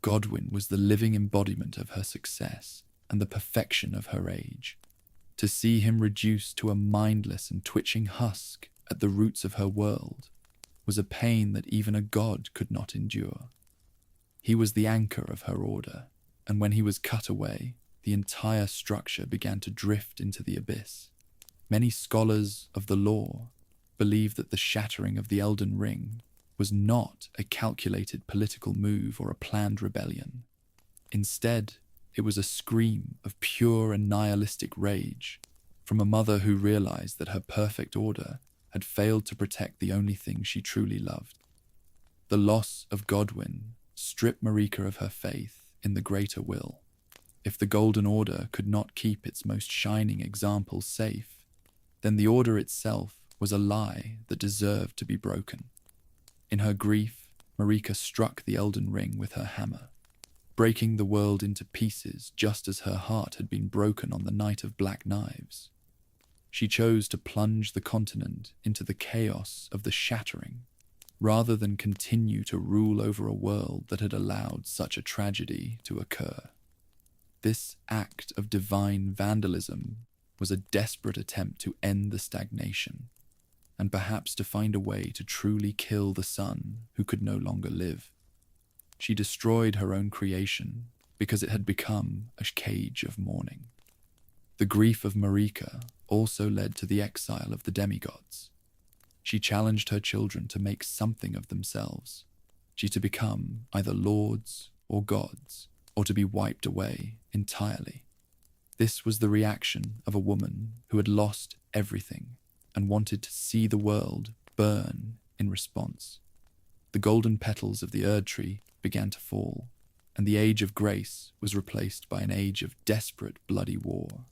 Godwyn was the living embodiment of her success and the perfection of her age. To see him reduced to a mindless and twitching husk at the roots of her world was a pain that even a god could not endure. He was the anchor of her order, and when he was cut away, the entire structure began to drift into the abyss. Many scholars of the law believe that the shattering of the Elden Ring was not a calculated political move or a planned rebellion. Instead, it was a scream of pure and nihilistic rage from a mother who realized that her perfect order had failed to protect the only thing she truly loved. The loss of Godwyn stripped Marika of her faith in the greater will. If the Golden Order could not keep its most shining examples safe, then the Order itself was a lie that deserved to be broken. In her grief, Marika struck the Elden Ring with her hammer, breaking the world into pieces just as her heart had been broken on the night of Black Knives. She chose to plunge the continent into the chaos of the Shattering, rather than continue to rule over a world that had allowed such a tragedy to occur. This act of divine vandalism was a desperate attempt to end the stagnation, and perhaps to find a way to truly kill the son who could no longer live. She destroyed her own creation because it had become a cage of mourning. The grief of Marika also led to the exile of the demigods. She challenged her children to make something of themselves, to become either lords or gods, or to be wiped away entirely. This was the reaction of a woman who had lost everything and wanted to see the world burn in response. The golden petals of the Erdtree began to fall, and the age of grace was replaced by an age of desperate bloody war,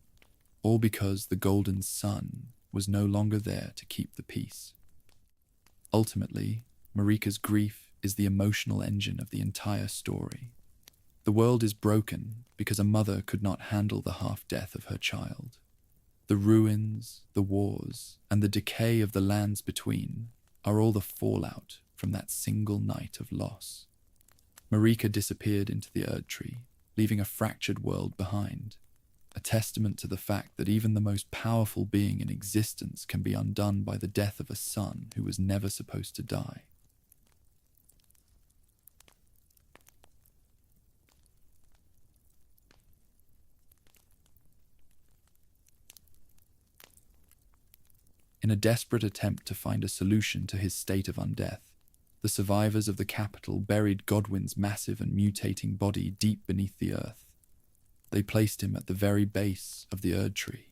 all because the golden sun was no longer there to keep the peace. Ultimately, Marika's grief is the emotional engine of the entire story. The world is broken because a mother could not handle the half-death of her child. The ruins, the wars, and the decay of the lands between are all the fallout from that single night of loss. Marika disappeared into the Erdtree, leaving a fractured world behind, a testament to the fact that even the most powerful being in existence can be undone by the death of a son who was never supposed to die. In a desperate attempt to find a solution to his state of undeath, the survivors of the capital buried Godwyn's massive and mutating body deep beneath the earth. They placed him at the very base of the Erdtree,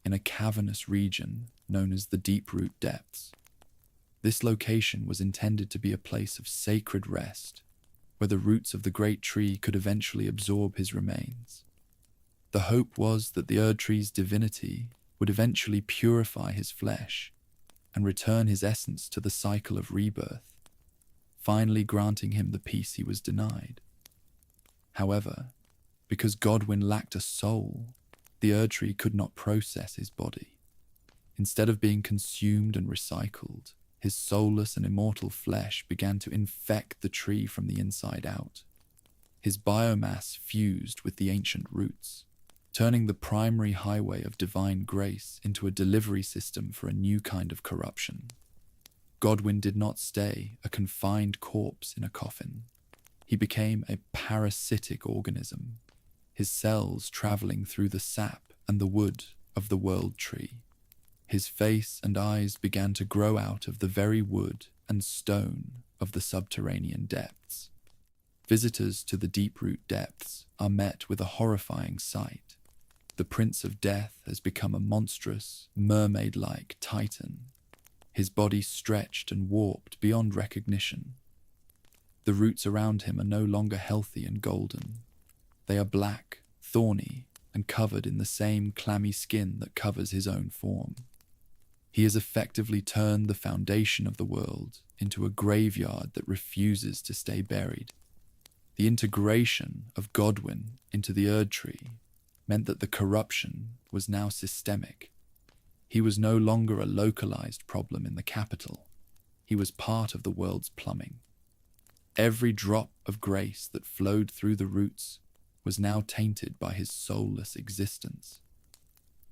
in a cavernous region known as the Deep-Root Depths. This location was intended to be a place of sacred rest, where the roots of the great tree could eventually absorb his remains. The hope was that the Erdtree's divinity would eventually purify his flesh and return his essence to the cycle of rebirth, finally granting him the peace he was denied. However, because Godwyn lacked a soul, the Erdtree could not process his body. Instead of being consumed and recycled, his soulless and immortal flesh began to infect the tree from the inside out. His biomass fused with the ancient roots, turning the primary highway of divine grace into a delivery system for a new kind of corruption. Godwyn did not stay a confined corpse in a coffin. He became a parasitic organism, his cells traveling through the sap and the wood of the world tree. His face and eyes began to grow out of the very wood and stone of the subterranean depths. Visitors to the deep-root depths are met with a horrifying sight. The Prince of Death has become a monstrous, mermaid-like titan, his body stretched and warped beyond recognition. The roots around him are no longer healthy and golden. They are black, thorny, and covered in the same clammy skin that covers his own form. He has effectively turned the foundation of the world into a graveyard that refuses to stay buried. The integration of Godwyn into the Erdtree meant that the corruption was now systemic. He was no longer a localized problem in the capital. He was part of the world's plumbing. Every drop of grace that flowed through the roots was now tainted by his soulless existence.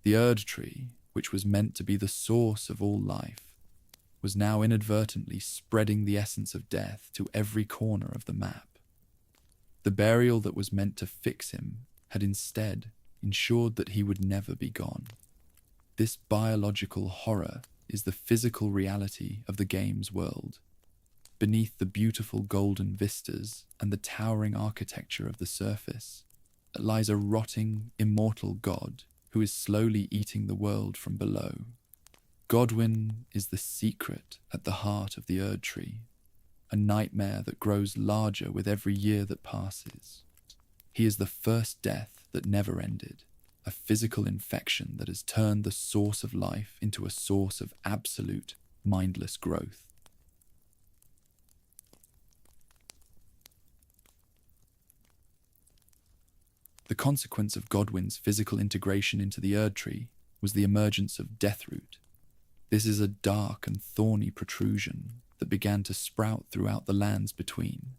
The Erdtree, which was meant to be the source of all life, was now inadvertently spreading the essence of death to every corner of the map. The burial that was meant to fix him had instead ensured that he would never be gone. This biological horror is the physical reality of the game's world. Beneath the beautiful golden vistas and the towering architecture of the surface lies a rotting, immortal god who is slowly eating the world from below. Godwyn is the secret at the heart of the Erdtree, a nightmare that grows larger with every year that passes. He is the first death that never ended, a physical infection that has turned the source of life into a source of absolute, mindless growth. The consequence of Godwyn's physical integration into the Erdtree was the emergence of Deathroot. This is a dark and thorny protrusion that began to sprout throughout the lands between,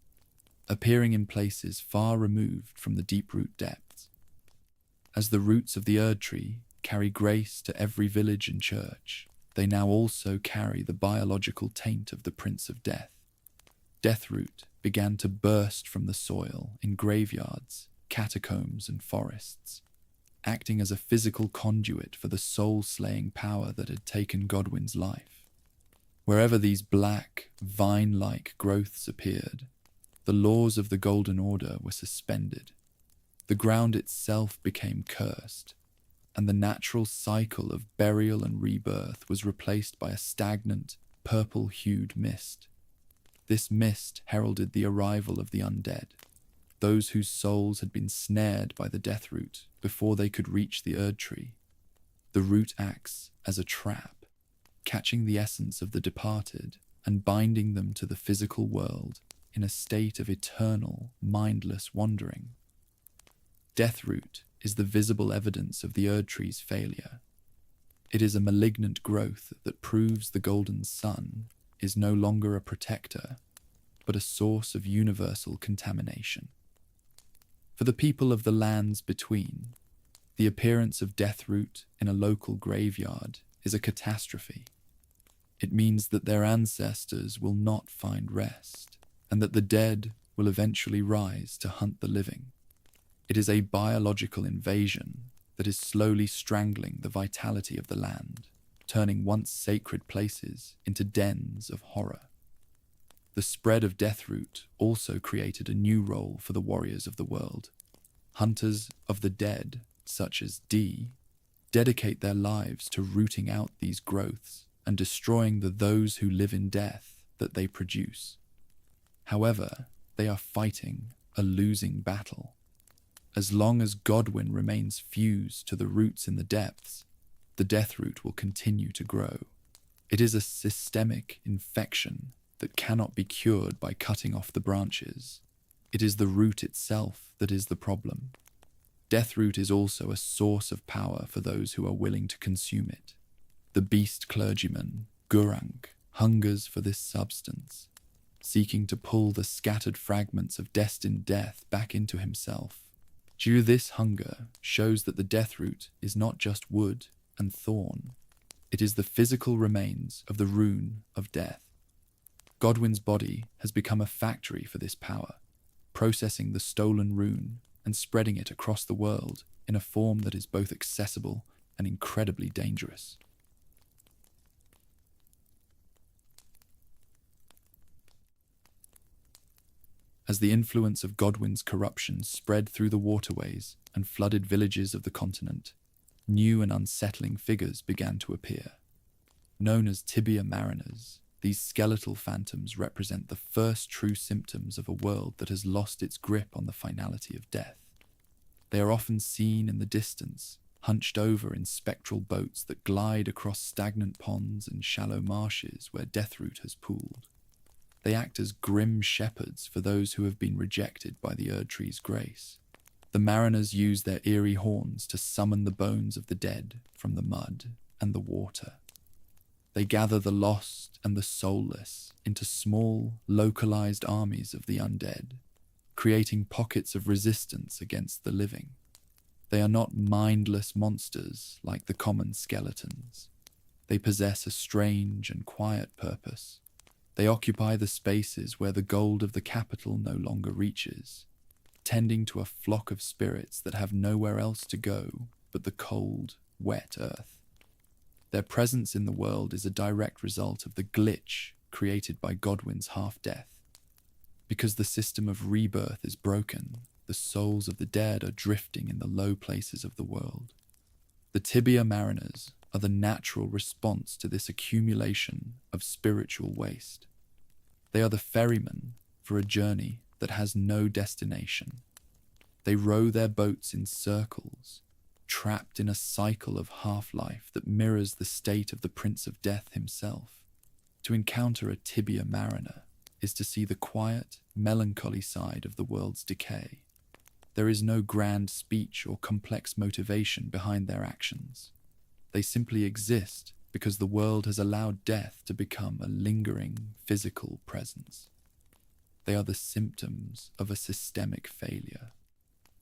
appearing in places far removed from the deep-root depths. As the roots of the Erdtree carry grace to every village and church, they now also carry the biological taint of the Prince of Death. Deathroot began to burst from the soil in graveyards, catacombs and forests, acting as a physical conduit for the soul-slaying power that had taken Godwyn's life. Wherever these black, vine-like growths appeared, the laws of the Golden Order were suspended. The ground itself became cursed, and the natural cycle of burial and rebirth was replaced by a stagnant, purple-hued mist. This mist heralded the arrival of the undead, those whose souls had been snared by the Deathroot before they could reach the Erdtree. The root acts as a trap, catching the essence of the departed and binding them to the physical world in a state of eternal, mindless wandering. Deathroot is the visible evidence of the Erdtree's failure. It is a malignant growth that proves the Golden Sun is no longer a protector, but a source of universal contamination. For the people of the lands between, the appearance of Deathroot in a local graveyard is a catastrophe. It means that their ancestors will not find rest, and that the dead will eventually rise to hunt the living. It is a biological invasion that is slowly strangling the vitality of the land, turning once sacred places into dens of horror. The spread of Deathroot also created a new role for the warriors of the world. Hunters of the dead, such as D, dedicate their lives to rooting out these growths and destroying those who live in death that they produce. However, They are fighting a losing battle. As long as Godwyn remains fused to the roots in the depths, the death root will continue to grow. It is a systemic infection that cannot be cured by cutting off the branches. It is the root itself that is the problem. Deathroot is also a source of power for those who are willing to consume it. The beast clergyman, Gurang, hungers for this substance, seeking to pull the scattered fragments of Destined Death back into himself. Due to this hunger shows that the deathroot is not just wood and thorn. It is the physical remains of the Rune of Death. Godwyn's body has become a factory for this power, processing the stolen rune and spreading it across the world in a form that is both accessible and incredibly dangerous. As the influence of Godwyn's corruption spread through the waterways and flooded villages of the continent, new and unsettling figures began to appear. Known as tibia mariners, these skeletal phantoms represent the first true symptoms of a world that has lost its grip on the finality of death. They are often seen in the distance, hunched over in spectral boats that glide across stagnant ponds and shallow marshes where deathroot has pooled. They act as grim shepherds for those who have been rejected by the Erdtree's grace. The mariners use their eerie horns to summon the bones of the dead from the mud and the water. They gather the lost and the soulless into small, localized armies of the undead, creating pockets of resistance against the living. They are not mindless monsters like the common skeletons. They possess a strange and quiet purpose. They occupy the spaces where the gold of the capital no longer reaches, tending to a flock of spirits that have nowhere else to go but the cold, wet earth. Their presence in the world is a direct result of the glitch created by Godwyn's half-death. Because the system of rebirth is broken, the souls of the dead are drifting in the low places of the world. The tibia mariners are the natural response to this accumulation of spiritual waste. They are the ferrymen for a journey that has no destination. They row their boats in circles, trapped in a cycle of half-life that mirrors the state of the Prince of Death himself. To encounter a tibia mariner is to see the quiet, melancholy side of the world's decay. There is no grand speech or complex motivation behind their actions. They simply exist because the world has allowed death to become a lingering physical presence. They are the symptoms of a systemic failure,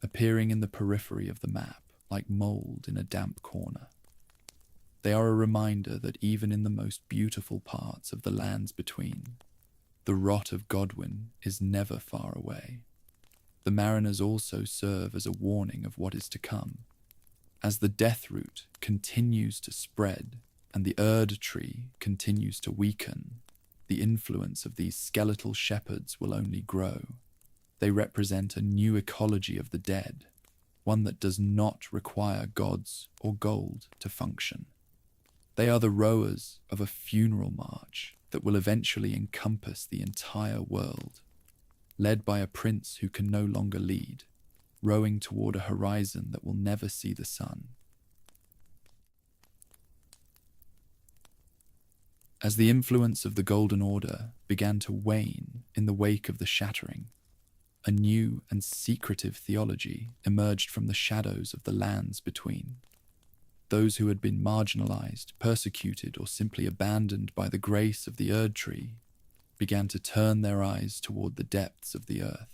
appearing in the periphery of the map like mold in a damp corner. They are a reminder that even in the most beautiful parts of the lands between, the rot of Godwyn is never far away. The mariners also serve as a warning of what is to come. As the deathroot continues to spread and the Erdtree continues to weaken, the influence of these skeletal shepherds will only grow. They represent a new ecology of the dead, one that does not require gods or gold to function. They are the rowers of a funeral march that will eventually encompass the entire world, led by a prince who can no longer lead, rowing toward a horizon that will never see the sun. As the influence of the Golden Order began to wane in the wake of the Shattering, a new and secretive theology emerged from the shadows of the lands between. Those who had been marginalized, persecuted, or simply abandoned by the grace of the Erdtree began to turn their eyes toward the depths of the earth.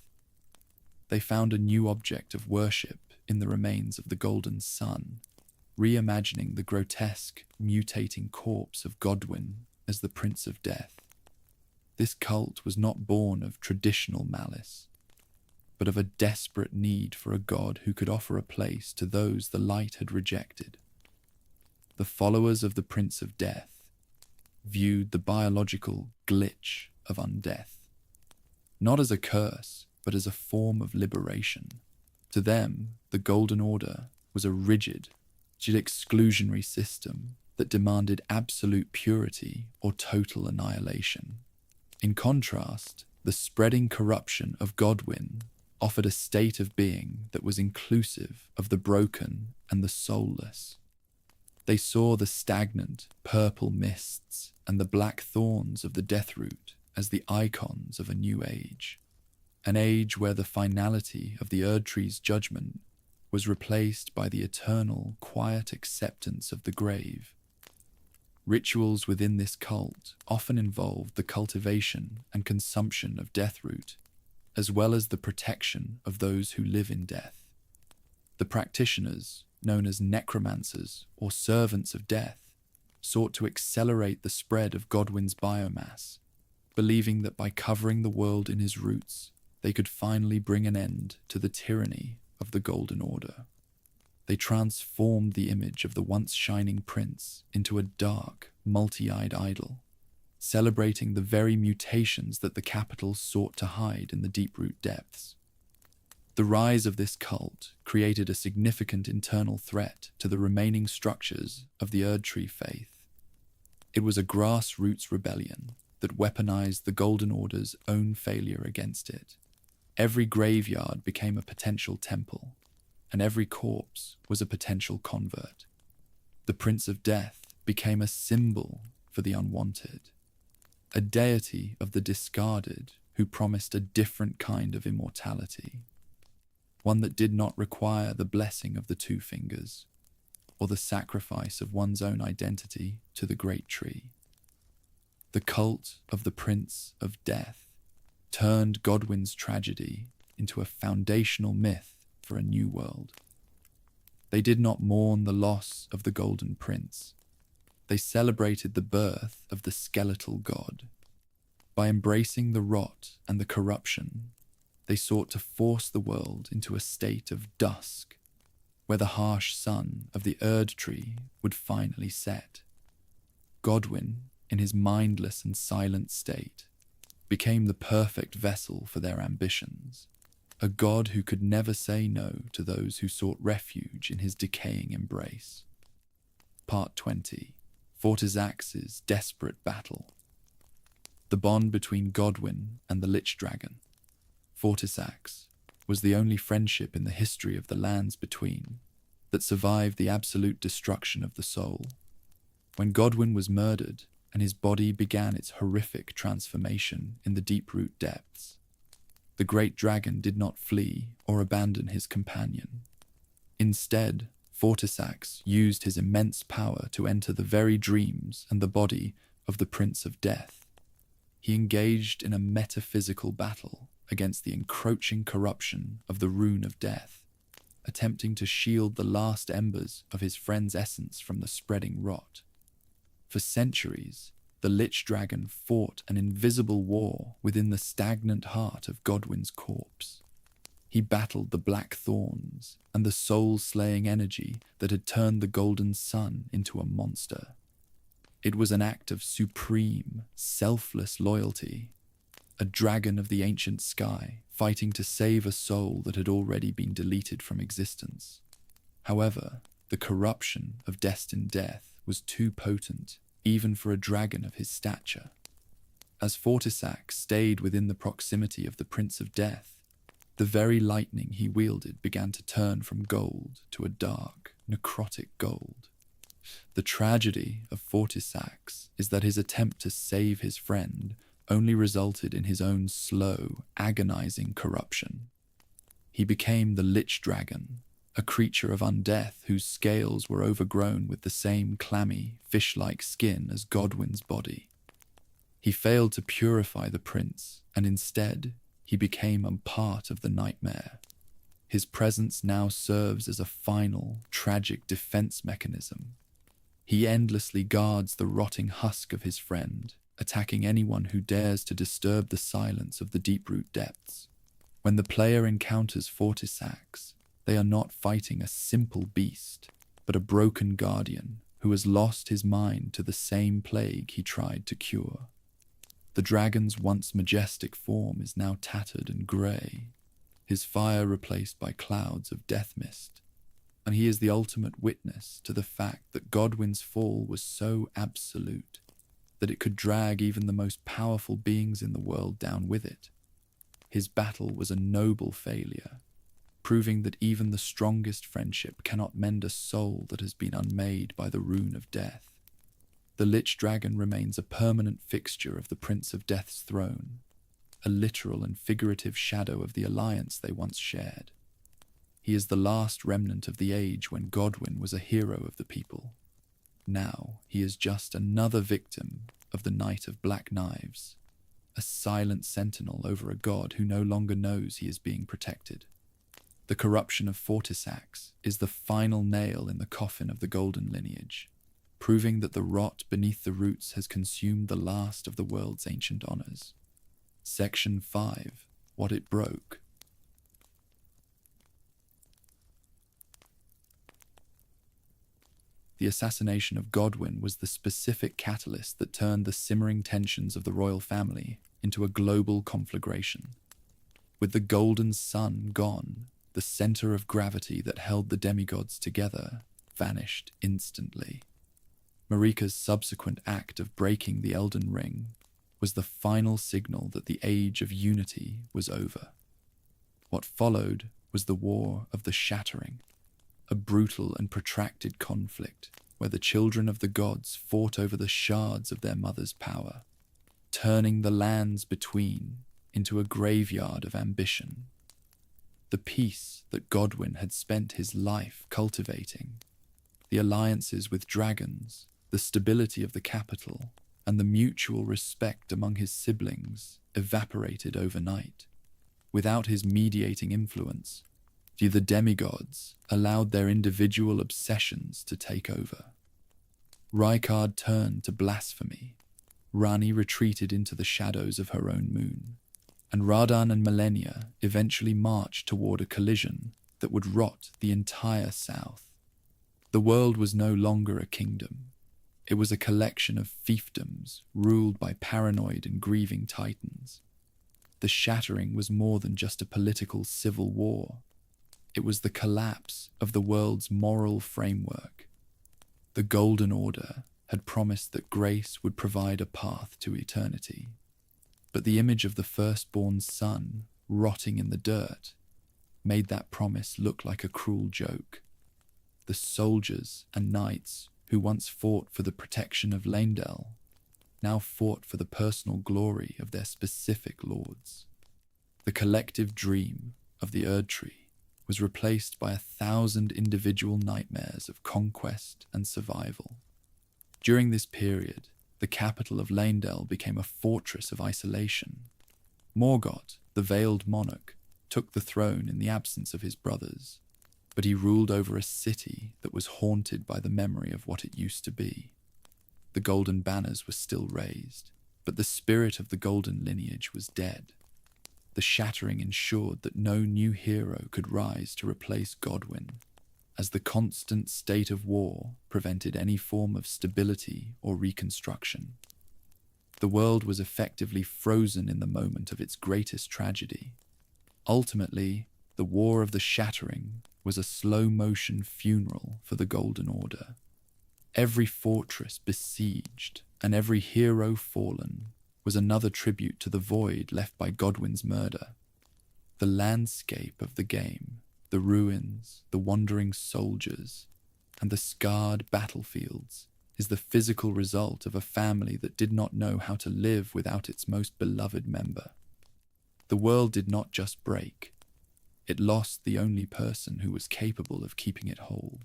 They found a new object of worship in the remains of the golden sun, reimagining the grotesque, mutating corpse of Godwyn as the Prince of Death. This cult was not born of traditional malice, but of a desperate need for a god who could offer a place to those the light had rejected. The followers of the Prince of Death viewed the biological glitch of undeath not as a curse, but as a form of liberation. To them, the Golden Order was a rigid, yet exclusionary system that demanded absolute purity or total annihilation. In contrast, The spreading corruption of Godwyn offered a state of being that was inclusive of the broken and the soulless. They saw the stagnant purple mists and the black thorns of the deathroot as the icons of a new age, an age where the finality of the Erdtree's judgment was replaced by the eternal, quiet acceptance of the grave. Rituals within this cult often involved the cultivation and consumption of deathroot, as well as the protection of those who live in death. The practitioners, known as necromancers or servants of death, sought to accelerate the spread of Godwyn's biomass, believing that by covering the world in his roots, they could finally bring an end to the tyranny of the Golden Order. They transformed the image of the once shining prince into a dark, multi-eyed idol, celebrating the very mutations that the capital sought to hide in the deep-root depths. The rise of this cult created a significant internal threat to the remaining structures of the Erdtree faith. It was a grassroots rebellion that weaponized the Golden Order's own failure against it. Every graveyard became a potential temple, and every corpse was a potential convert. The Prince of Death became a symbol for the unwanted, a deity of the discarded who promised a different kind of immortality, one that did not require the blessing of the two fingers or the sacrifice of one's own identity to the great tree. The cult of the Prince of Death turned Godwyn's tragedy into a foundational myth for a new world. They did not mourn the loss of the Golden Prince. They celebrated the birth of the skeletal god. By embracing the rot and the corruption, they sought to force the world into a state of dusk, where the harsh sun of the Erdtree would finally set. Godwyn, in his mindless and silent state, became the perfect vessel for their ambitions, a god who could never say no to those who sought refuge in his decaying embrace. Part 20. Fortisax's desperate battle. The bond between Godwyn and the Lich Dragon. Fortisax was the only friendship in the history of the lands between that survived the absolute destruction of the soul. When Godwyn was murdered and his body began its horrific transformation in the deep-root depths, the great dragon did not flee or abandon his companion. Instead, Fortisax used his immense power to enter the very dreams and the body of the Prince of Death. He engaged in a metaphysical battle against the encroaching corruption of the Rune of Death, attempting to shield the last embers of his friend's essence from the spreading rot. For centuries, the Lich Dragon fought an invisible war within the stagnant heart of Godwyn's corpse. He battled the black thorns and the soul-slaying energy that had turned the golden sun into a monster. It was an act of supreme, selfless loyalty, a dragon of the ancient sky fighting to save a soul that had already been deleted from existence. However, the corruption of Destined Death was too potent, even for a dragon of his stature. As Fortisax stayed within the proximity of the Prince of Death, the very lightning he wielded began to turn from gold to a dark, necrotic gold. The tragedy of Fortisax is that his attempt to save his friend only resulted in his own slow, agonizing corruption. He became the Lich Dragon, a creature of undeath whose scales were overgrown with the same clammy, fish-like skin as Godwyn's body. He failed to purify the prince, and instead, he became a part of the nightmare. His presence now serves as a final, tragic defense mechanism. He endlessly guards the rotting husk of his friend, attacking anyone who dares to disturb the silence of the deep-root depths. When the player encounters Fortisax, they are not fighting a simple beast, but a broken guardian who has lost his mind to the same plague he tried to cure. The dragon's once majestic form is now tattered and grey, his fire replaced by clouds of death mist, and he is the ultimate witness to the fact that Godwyn's fall was so absolute that it could drag even the most powerful beings in the world down with it. His battle was a noble failure, proving that even the strongest friendship cannot mend a soul that has been unmade by the Rune of Death. The Lich Dragon remains a permanent fixture of the Prince of Death's throne, a literal and figurative shadow of the alliance they once shared. He is the last remnant of the age when Godwyn was a hero of the people. Now he is just another victim of the Knight of Black Knives, a silent sentinel over a god who no longer knows he is being protected. The corruption of Fortisax is the final nail in the coffin of the Golden lineage, proving that the rot beneath the roots has consumed the last of the world's ancient honors. Section 5. What it broke. The assassination of Godwyn was the specific catalyst that turned the simmering tensions of the royal family into a global conflagration. With the Golden Sun gone, the center of gravity that held the demigods together vanished instantly. Marika's subsequent act of breaking the Elden Ring was the final signal that the age of unity was over. What followed was the War of the Shattering, a brutal and protracted conflict where the children of the gods fought over the shards of their mother's power, turning the lands between into a graveyard of ambition. The peace that Godwyn had spent his life cultivating, the alliances with dragons, the stability of the capital, and the mutual respect among his siblings evaporated overnight. Without his mediating influence, the demigods allowed their individual obsessions to take over. Rykard turned to blasphemy, Ranni retreated into the shadows of her own moon, and Radan and Malenia eventually marched toward a collision that would rot the entire south. The world was no longer a kingdom. It was a collection of fiefdoms ruled by paranoid and grieving titans. The Shattering was more than just a political civil war. It was the collapse of the world's moral framework. The Golden Order had promised that grace would provide a path to eternity. But the image of the firstborn son rotting in the dirt made that promise look like a cruel joke. The soldiers and knights who once fought for the protection of Leyndell now fought for the personal glory of their specific lords. The collective dream of the Erdtree was replaced by 1,000 individual nightmares of conquest and survival. During this period, the capital of Leyndell became a fortress of isolation. Morgoth, the veiled monarch, took the throne in the absence of his brothers, but he ruled over a city that was haunted by the memory of what it used to be. The golden banners were still raised, but the spirit of the golden lineage was dead. The Shattering ensured that no new hero could rise to replace Godwyn, as the constant state of war prevented any form of stability or reconstruction. The world was effectively frozen in the moment of its greatest tragedy. Ultimately, the War of the Shattering was a slow-motion funeral for the Golden Order. Every fortress besieged and every hero fallen was another tribute to the void left by Godwyn's murder. The landscape of the game, the ruins, the wandering soldiers, and the scarred battlefields is the physical result of a family that did not know how to live without its most beloved member. The world did not just break. It lost the only person who was capable of keeping it whole.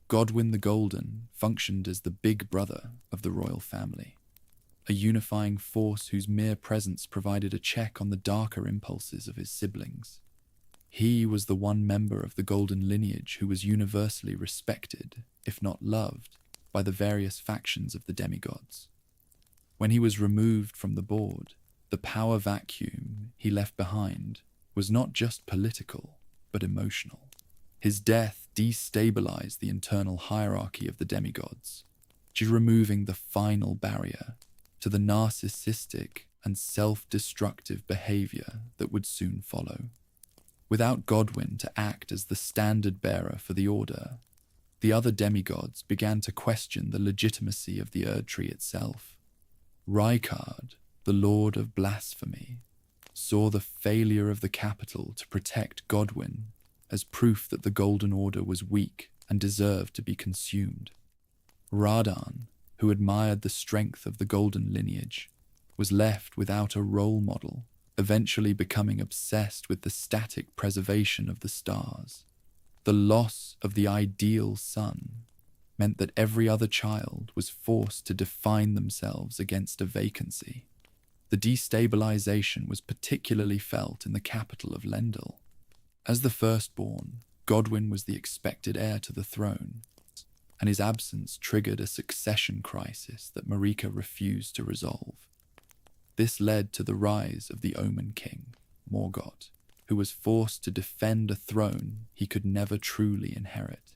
Godwyn the Golden functioned as the big brother of the royal family, a unifying force whose mere presence provided a check on the darker impulses of his siblings. He was the one member of the Golden lineage who was universally respected, if not loved, by the various factions of the demigods. When he was removed from the board, the power vacuum he left behind was not just political, but emotional. His death destabilized the internal hierarchy of the demigods, just removing the final barrier to the narcissistic and self-destructive behavior that would soon follow. Without Godwyn to act as the standard-bearer for the Order, the other demigods began to question the legitimacy of the Erdtree itself. Rykard, the Lord of Blasphemy, saw the failure of the capital to protect Godwyn as proof that the Golden Order was weak and deserved to be consumed. Radan, who admired the strength of the Golden lineage, was left without a role model, eventually becoming obsessed with the static preservation of the stars. The loss of the ideal sun meant that every other child was forced to define themselves against a vacancy. The destabilization was particularly felt in the capital of Leyndell. As the firstborn, Godwyn was the expected heir to the throne, and his absence triggered a succession crisis that Marika refused to resolve. This led to the rise of the Omen King, Morgott, who was forced to defend a throne he could never truly inherit.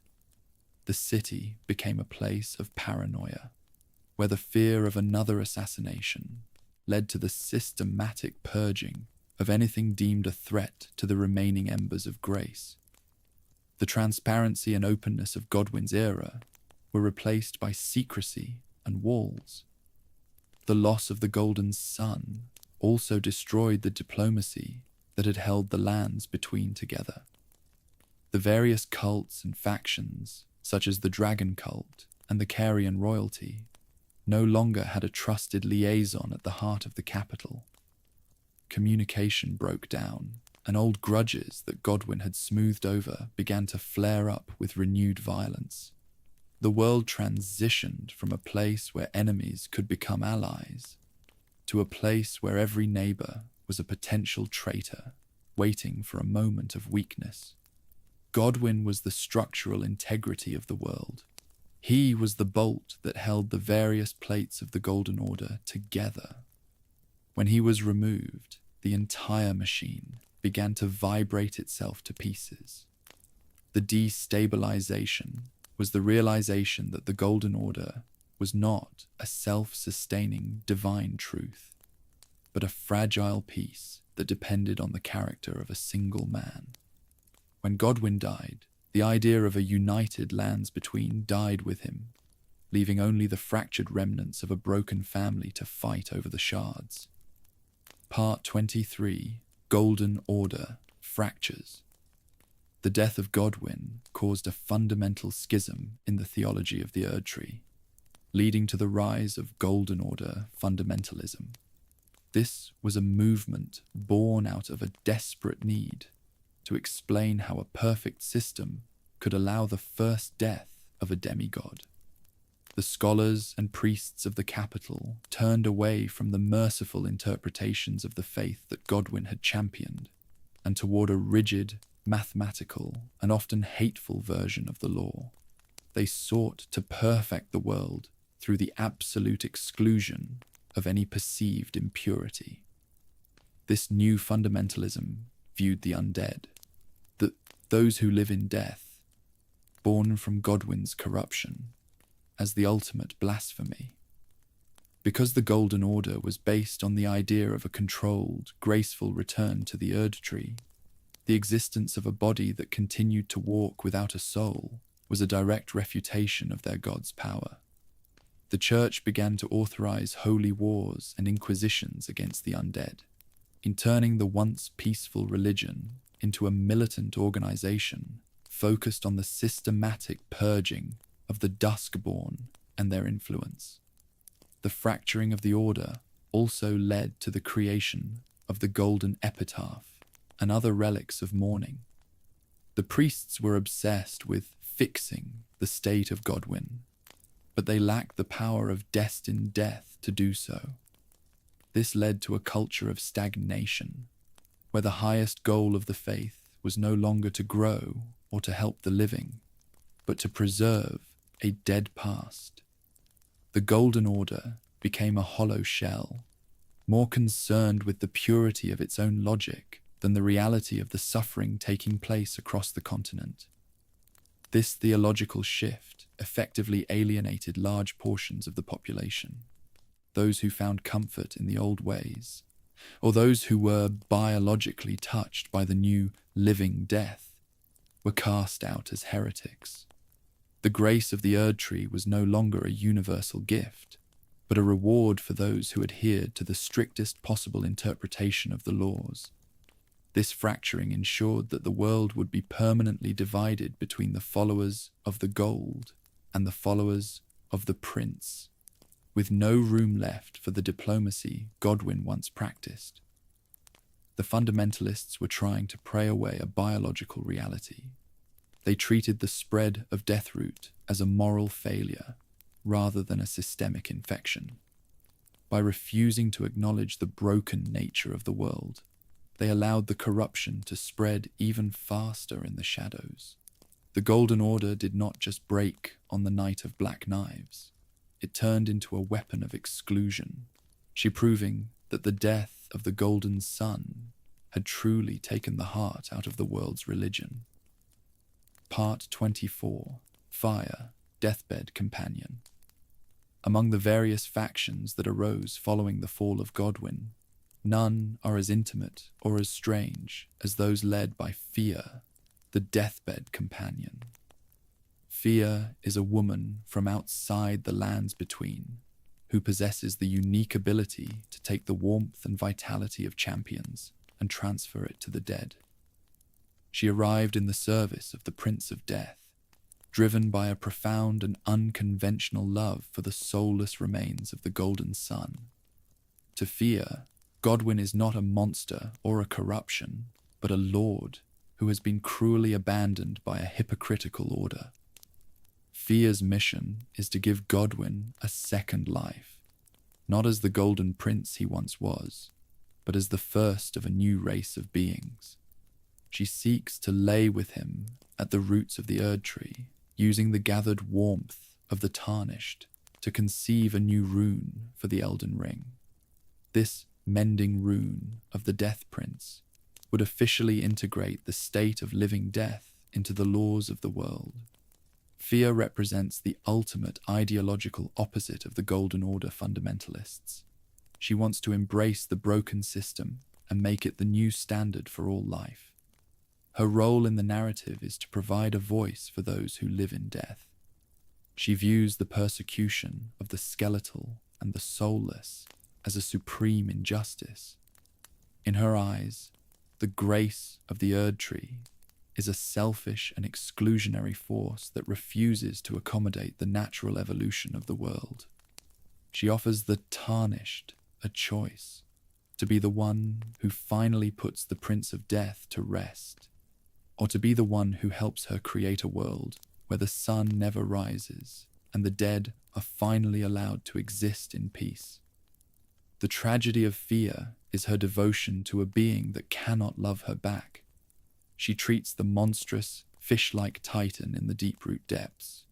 The city became a place of paranoia, where the fear of another assassination led to the systematic purging of anything deemed a threat to the remaining embers of grace. The transparency and openness of Godwyn's era were replaced by secrecy and walls. The loss of the Golden Sun also destroyed the diplomacy that had held the lands between together. The various cults and factions, such as the Dragon Cult and the Carian royalty, no longer had a trusted liaison at the heart of the capital. Communication broke down, and old grudges that Godwyn had smoothed over began to flare up with renewed violence. The world transitioned from a place where enemies could become allies to a place where every neighbor was a potential traitor, waiting for a moment of weakness. Godwyn was the structural integrity of the world. He was the bolt that held the various plates of the Golden Order together. When he was removed, the entire machine began to vibrate itself to pieces. The destabilization was the realization that the Golden Order was not a self-sustaining divine truth, but a fragile piece that depended on the character of a single man. When Godwyn died, the idea of a united lands between died with him, leaving only the fractured remnants of a broken family to fight over the shards. Part 23, Golden Order, Fractures. The death of Godwyn caused a fundamental schism in the theology of the Erdtree, leading to the rise of Golden Order fundamentalism. This was a movement born out of a desperate need to explain how a perfect system could allow the first death of a demigod. The scholars and priests of the capital turned away from the merciful interpretations of the faith that Godwyn had championed, and toward a rigid, mathematical, and often hateful version of the law. They sought to perfect the world through the absolute exclusion of any perceived impurity. This new fundamentalism viewed the undead, those who live in death, born from Godwyn's corruption, as the ultimate blasphemy. Because the Golden Order was based on the idea of a controlled, graceful return to the Erdtree, the existence of a body that continued to walk without a soul was a direct refutation of their god's power. The Church began to authorize holy wars and inquisitions against the undead, in turning the once peaceful religion into a militant organization focused on the systematic purging of the Duskborn and their influence. The fracturing of the Order also led to the creation of the Golden Epitaph and other relics of mourning. The priests were obsessed with fixing the state of Godwyn, but they lacked the power of Destined Death to do so. This led to a culture of stagnation, where the highest goal of the faith was no longer to grow or to help the living, but to preserve a dead past. The Golden Order became a hollow shell, more concerned with the purity of its own logic than the reality of the suffering taking place across the continent. This theological shift effectively alienated large portions of the population, those who found comfort in the old ways, or those who were biologically touched by the new living death, were cast out as heretics. The grace of the Erdtree was no longer a universal gift, but a reward for those who adhered to the strictest possible interpretation of the laws. This fracturing ensured that the world would be permanently divided between the followers of the Gold and the followers of the Prince, with no room left for the diplomacy Godwyn once practiced. The fundamentalists were trying to pray away a biological reality. They treated the spread of Deathroot as a moral failure rather than a systemic infection. By refusing to acknowledge the broken nature of the world, they allowed the corruption to spread even faster in the shadows. The Golden Order did not just break on the night of Black Knives. It turned into a weapon of exclusion, she proving that the death of the Golden Sun had truly taken the heart out of the world's religion. Part 24. Fire, Deathbed Companion. Among the various factions that arose following the fall of Godwyn, none are as intimate or as strange as those led by Fear, the Deathbed Companion. Fear is a woman from outside the lands between, who possesses the unique ability to take the warmth and vitality of champions and transfer it to the dead. She arrived in the service of the Prince of Death, driven by a profound and unconventional love for the soulless remains of the Golden Sun. To Fear, Godwyn is not a monster or a corruption, but a lord who has been cruelly abandoned by a hypocritical order. Fear's mission is to give Godwyn a second life, not as the Golden Prince he once was, but as the first of a new race of beings. She seeks to lay with him at the roots of the Erdtree, using the gathered warmth of the Tarnished to conceive a new rune for the Elden Ring. This mending rune of the Death Prince would officially integrate the state of living death into the laws of the world. Fear represents the ultimate ideological opposite of the Golden Order fundamentalists. She wants to embrace the broken system and make it the new standard for all life. Her role in the narrative is to provide a voice for those who live in death. She views the persecution of the skeletal and the soulless as a supreme injustice. In her eyes, the grace of the Erdtree is a selfish and exclusionary force that refuses to accommodate the natural evolution of the world. She offers the Tarnished a choice, to be the one who finally puts the Prince of Death to rest, or to be the one who helps her create a world where the sun never rises and the dead are finally allowed to exist in peace. The tragedy of Fear is her devotion to a being that cannot love her back. She treats the monstrous, fish-like titan in the deep-root depths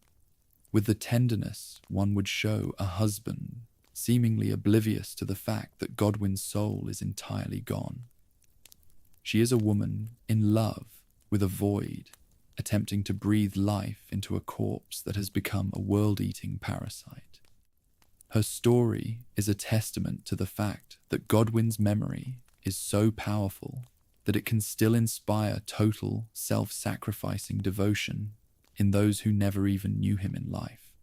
with the tenderness one would show a husband, seemingly oblivious to the fact that Godwyn's soul is entirely gone. She is a woman in love with a void, attempting to breathe life into a corpse that has become a world-eating parasite. Her story is a testament to the fact that Godwyn's memory is so powerful that it can still inspire total, self-sacrificing devotion in those who never even knew him in life.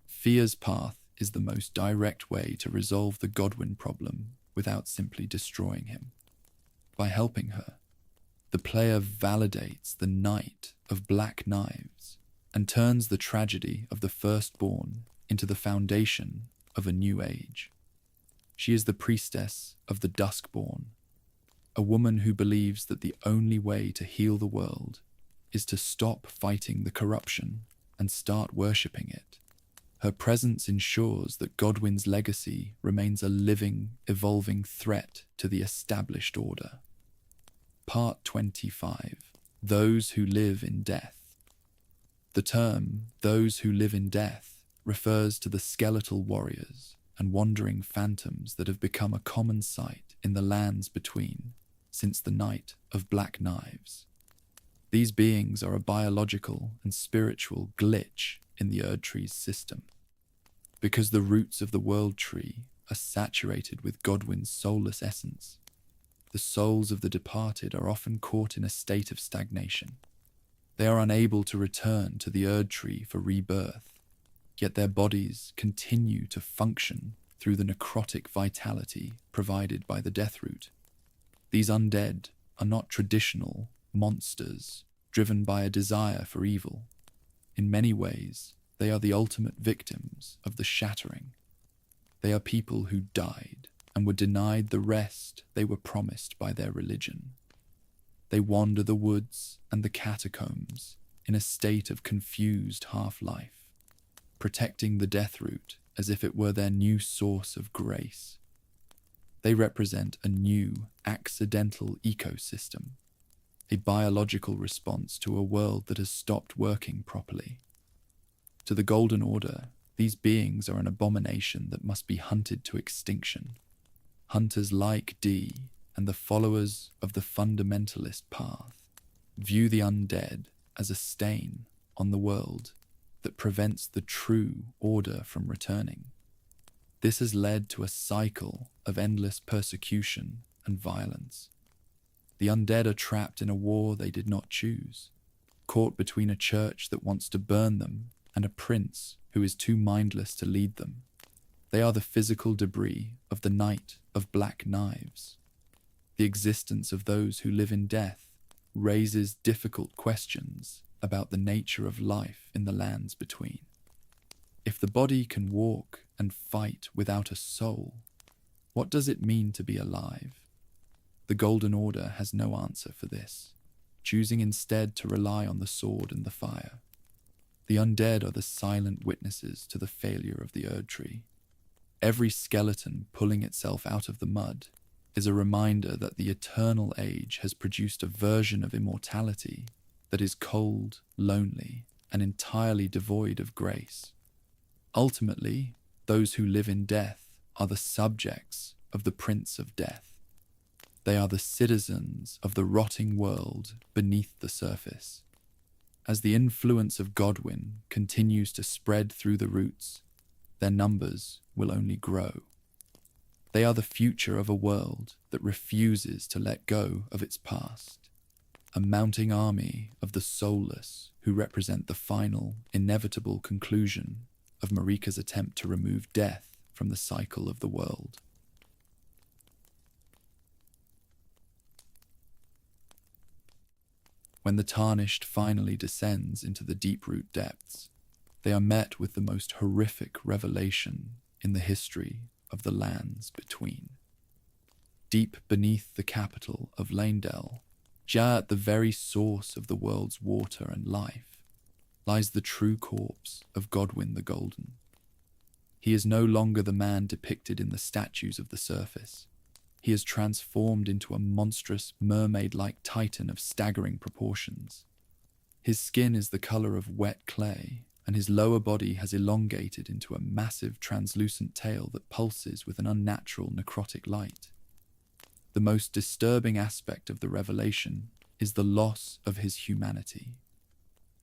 Fear's path is the most direct way to resolve the Godwyn problem without simply destroying him. By helping her, the player validates the Knight of Black Knives and turns the tragedy of the Firstborn into the foundation of a new age. She is the priestess of the Duskborn, a woman who believes that the only way to heal the world is to stop fighting the corruption and start worshipping it. Her presence ensures that Godwyn's legacy remains a living, evolving threat to the established order. Part 25. Those who live in death. The term, those who live in death, refers to the skeletal warriors and wandering phantoms that have become a common sight in the lands between since the night of Black Knives. These beings are a biological and spiritual glitch in the Erdtree's system. Because the roots of the World Tree are saturated with Godwyn's soulless essence. The souls of the departed are often caught in a state of stagnation. They are unable to return to the Erdtree for rebirth, yet their bodies continue to function through the necrotic vitality provided by the death root. These undead are not traditional monsters driven by a desire for evil. In many ways, they are the ultimate victims of the Shattering. They are people who died and were denied the rest they were promised by their religion. They wander the woods and the catacombs in a state of confused half-life, protecting the death root as if it were their new source of grace. They represent a new, accidental ecosystem, a biological response to a world that has stopped working properly. To the Golden Order, these beings are an abomination that must be hunted to extinction. Hunters like D and the followers of the fundamentalist path view the undead as a stain on the world that prevents the true order from returning. This has led to a cycle of endless persecution and violence. The undead are trapped in a war they did not choose, caught between a church that wants to burn them and a prince who is too mindless to lead them. They are the physical debris of the Night of Black Knives. The existence of those who live in death raises difficult questions about the nature of life in the lands between. If the body can walk and fight without a soul, what does it mean to be alive? The Golden Order has no answer for this, choosing instead to rely on the sword and the fire. The undead are the silent witnesses to the failure of the Erdtree. Every skeleton pulling itself out of the mud is a reminder that the eternal age has produced a version of immortality that is cold, lonely, and entirely devoid of grace. Ultimately, those who live in death are the subjects of the Prince of Death. They are the citizens of the rotting world beneath the surface. As the influence of Godwyn continues to spread through the roots, their numbers will only grow. They are the future of a world that refuses to let go of its past, a mounting army of the soulless who represent the final, inevitable conclusion of Marika's attempt to remove death from the cycle of the world. When the Tarnished finally descends into the deep-root depths, they are met with the most horrific revelation in the history of the lands between. Deep beneath the capital of Leyndell, at the very source of the world's water and life, lies the true corpse of Godwyn the Golden. He is no longer the man depicted in the statues of the surface. He is transformed into a monstrous, mermaid-like titan of staggering proportions. His skin is the color of wet clay, and his lower body has elongated into a massive, translucent tail that pulses with an unnatural, necrotic light. The most disturbing aspect of the revelation is the loss of his humanity.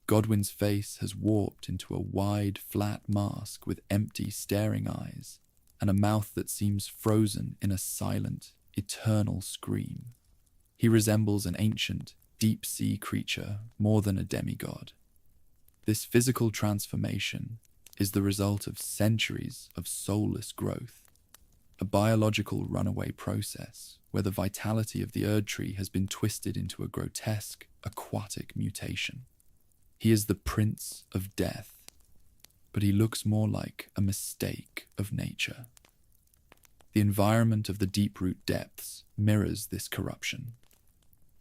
Godwyn's face has warped into a wide, flat mask with empty, staring eyes, and a mouth that seems frozen in a silent, eternal scream. He resembles an ancient, deep-sea creature more than a demigod. This physical transformation is the result of centuries of soulless growth, a biological runaway process where the vitality of the Erdtree has been twisted into a grotesque, aquatic mutation. He is the Prince of Death, but he looks more like a mistake of nature. The environment of the deep-root depths mirrors this corruption.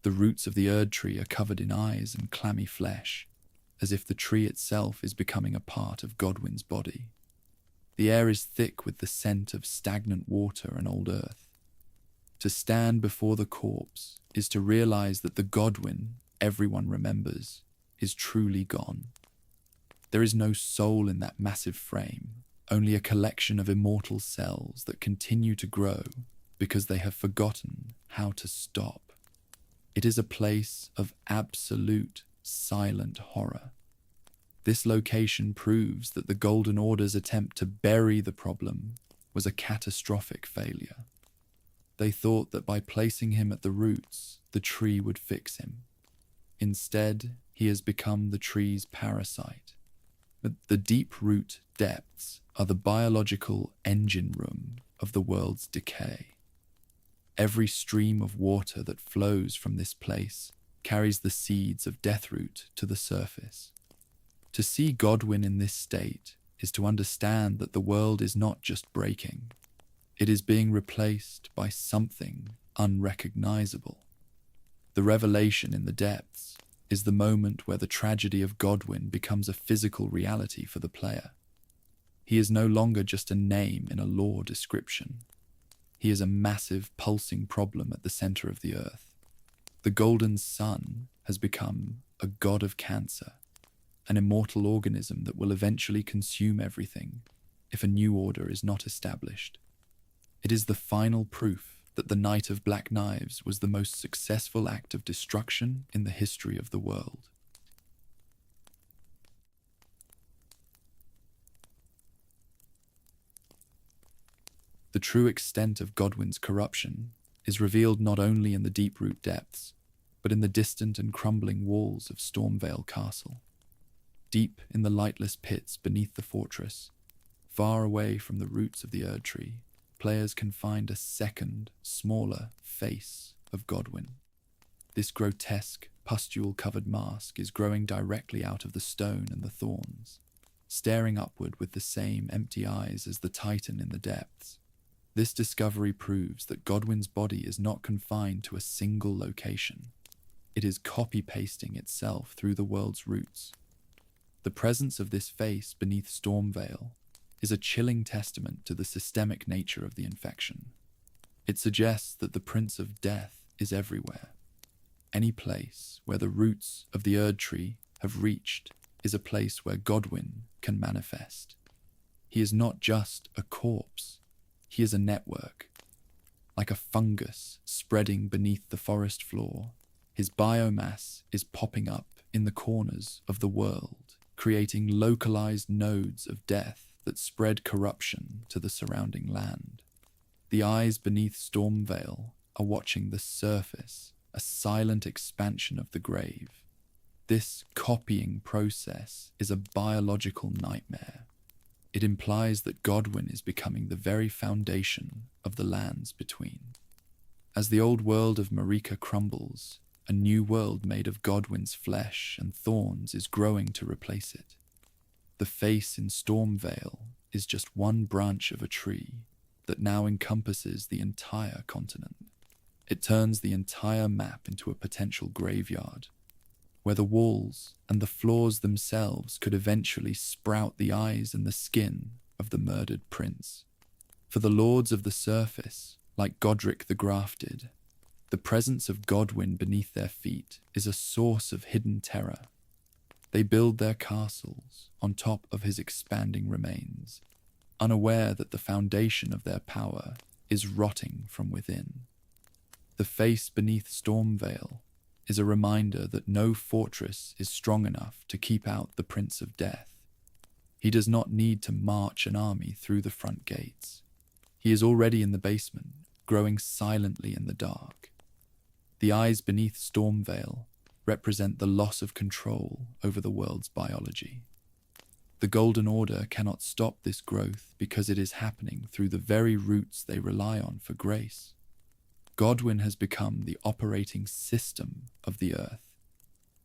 The roots of the Erdtree are covered in eyes and clammy flesh, as if the tree itself is becoming a part of Godwyn's body. The air is thick with the scent of stagnant water and old earth. To stand before the corpse is to realize that the Godwyn everyone remembers is truly gone. There is no soul in that massive frame, only a collection of immortal cells that continue to grow because they have forgotten how to stop. It is a place of absolute, silent horror. This location proves that the Golden Order's attempt to bury the problem was a catastrophic failure. They thought that by placing him at the roots, the tree would fix him. Instead, he has become the tree's parasite. But the deep root depths are the biological engine room of the world's decay. Every stream of water that flows from this place carries the seeds of deathroot to the surface. To see Godwyn in this state is to understand that the world is not just breaking. It is being replaced by something unrecognizable. The revelation in the depths is the moment where the tragedy of Godwyn becomes a physical reality for the player. He is no longer just a name in a lore description. He is a massive, pulsing problem at the center of the earth. The Golden Sun has become a god of cancer, an immortal organism that will eventually consume everything if a new order is not established. It is the final proof that the Knight of Black Knives was the most successful act of destruction in the history of the world. The true extent of Godwyn's corruption is revealed not only in the deep-root depths, but in the distant and crumbling walls of Stormvale Castle. Deep in the lightless pits beneath the fortress, far away from the roots of the Erdtree, players can find a second, smaller face of Godwyn. This grotesque, pustule-covered mask is growing directly out of the stone and the thorns, staring upward with the same empty eyes as the Titan in the depths. This discovery proves that Godwyn's body is not confined to a single location. It is copy-pasting itself through the world's roots. The presence of this face beneath Stormvale is a chilling testament to the systemic nature of the infection. It suggests that the Prince of Death is everywhere. Any place where the roots of the Erdtree have reached is a place where Godwyn can manifest. He is not just a corpse, he is a network. Like a fungus spreading beneath the forest floor, his biomass is popping up in the corners of the world, creating localized nodes of death that spread corruption to the surrounding land. The eyes beneath Stormvale are watching the surface, a silent expansion of the grave. This copying process is a biological nightmare. It implies that Godwyn is becoming the very foundation of the lands between. As the old world of Marika crumbles, a new world made of Godwyn's flesh and thorns is growing to replace it. The face in Stormvale is just one branch of a tree that now encompasses the entire continent. It turns the entire map into a potential graveyard, where the walls and the floors themselves could eventually sprout the eyes and the skin of the murdered prince. For the lords of the surface, like Godric the Grafted, the presence of Godwyn beneath their feet is a source of hidden terror. They build their castles on top of his expanding remains, unaware that the foundation of their power is rotting from within. The face beneath Stormvale is a reminder that no fortress is strong enough to keep out the Prince of Death. He does not need to march an army through the front gates. He is already in the basement, growing silently in the dark. The eyes beneath Stormvale represent the loss of control over the world's biology. The Golden Order cannot stop this growth because it is happening through the very roots they rely on for grace. Godwyn has become the operating system of the earth,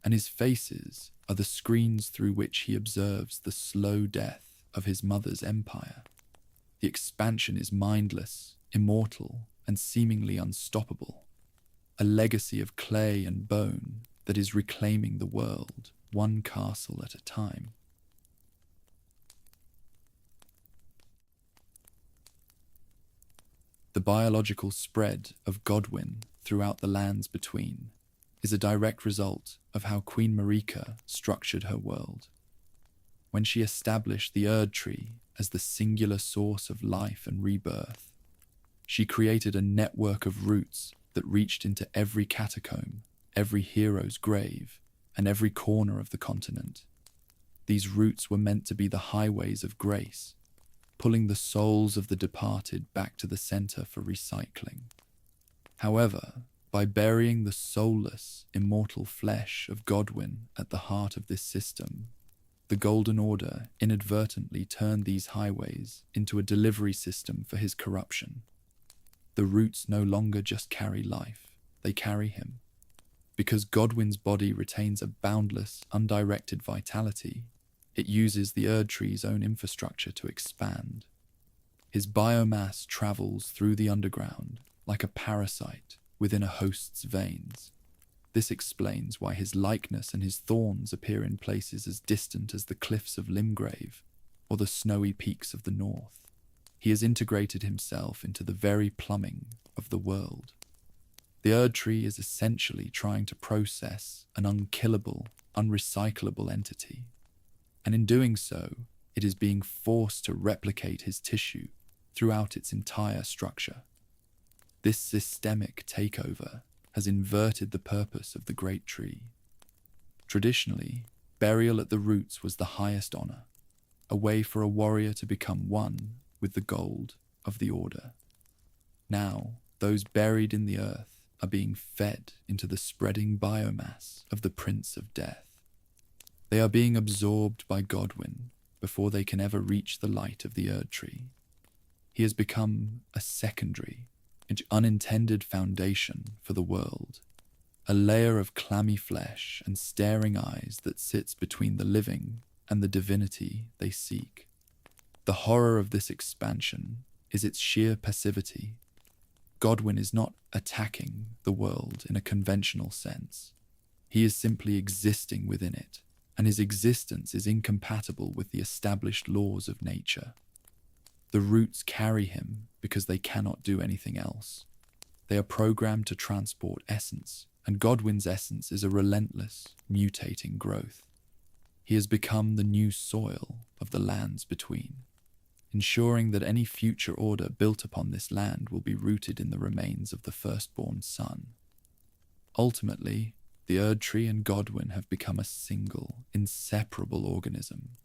and his faces are the screens through which he observes the slow death of his mother's empire. The expansion is mindless, immortal, and seemingly unstoppable, a legacy of clay and bone that is reclaiming the world, one castle at a time. The biological spread of Godwyn throughout the lands between is a direct result of how Queen Marika structured her world. When she established the Erdtree as the singular source of life and rebirth, she created a network of roots that reached into every catacomb, every hero's grave, and every corner of the continent. These roots were meant to be the highways of grace, pulling the souls of the departed back to the center for recycling. However, by burying the soulless, immortal flesh of Godwyn at the heart of this system, the Golden Order inadvertently turned these highways into a delivery system for his corruption. The roots no longer just carry life, they carry him. Because Godwyn's body retains a boundless, undirected vitality, it uses the Erdtree's own infrastructure to expand. His biomass travels through the underground like a parasite within a host's veins. This explains why his likeness and his thorns appear in places as distant as the cliffs of Limgrave or the snowy peaks of the north. He has integrated himself into the very plumbing of the world. The Erdtree is essentially trying to process an unkillable, unrecyclable entity, and in doing so, it is being forced to replicate his tissue throughout its entire structure. This systemic takeover has inverted the purpose of the Great Tree. Traditionally, burial at the roots was the highest honor, a way for a warrior to become one with the gold of the Order. Now, those buried in the earth are being fed into the spreading biomass of the Prince of Death. They are being absorbed by Godwyn before they can ever reach the light of the Erdtree. He has become a secondary and unintended foundation for the world, a layer of clammy flesh and staring eyes that sits between the living and the divinity they seek. The horror of this expansion is its sheer passivity. Godwyn is not attacking the world in a conventional sense. He is simply existing within it, and his existence is incompatible with the established laws of nature. The roots carry him because they cannot do anything else. They are programmed to transport essence, and Godwyn's essence is a relentless, mutating growth. He has become the new soil of the lands between, ensuring that any future order built upon this land will be rooted in the remains of the firstborn son. Ultimately, the Erdtree and Godwyn have become a single, inseparable organism.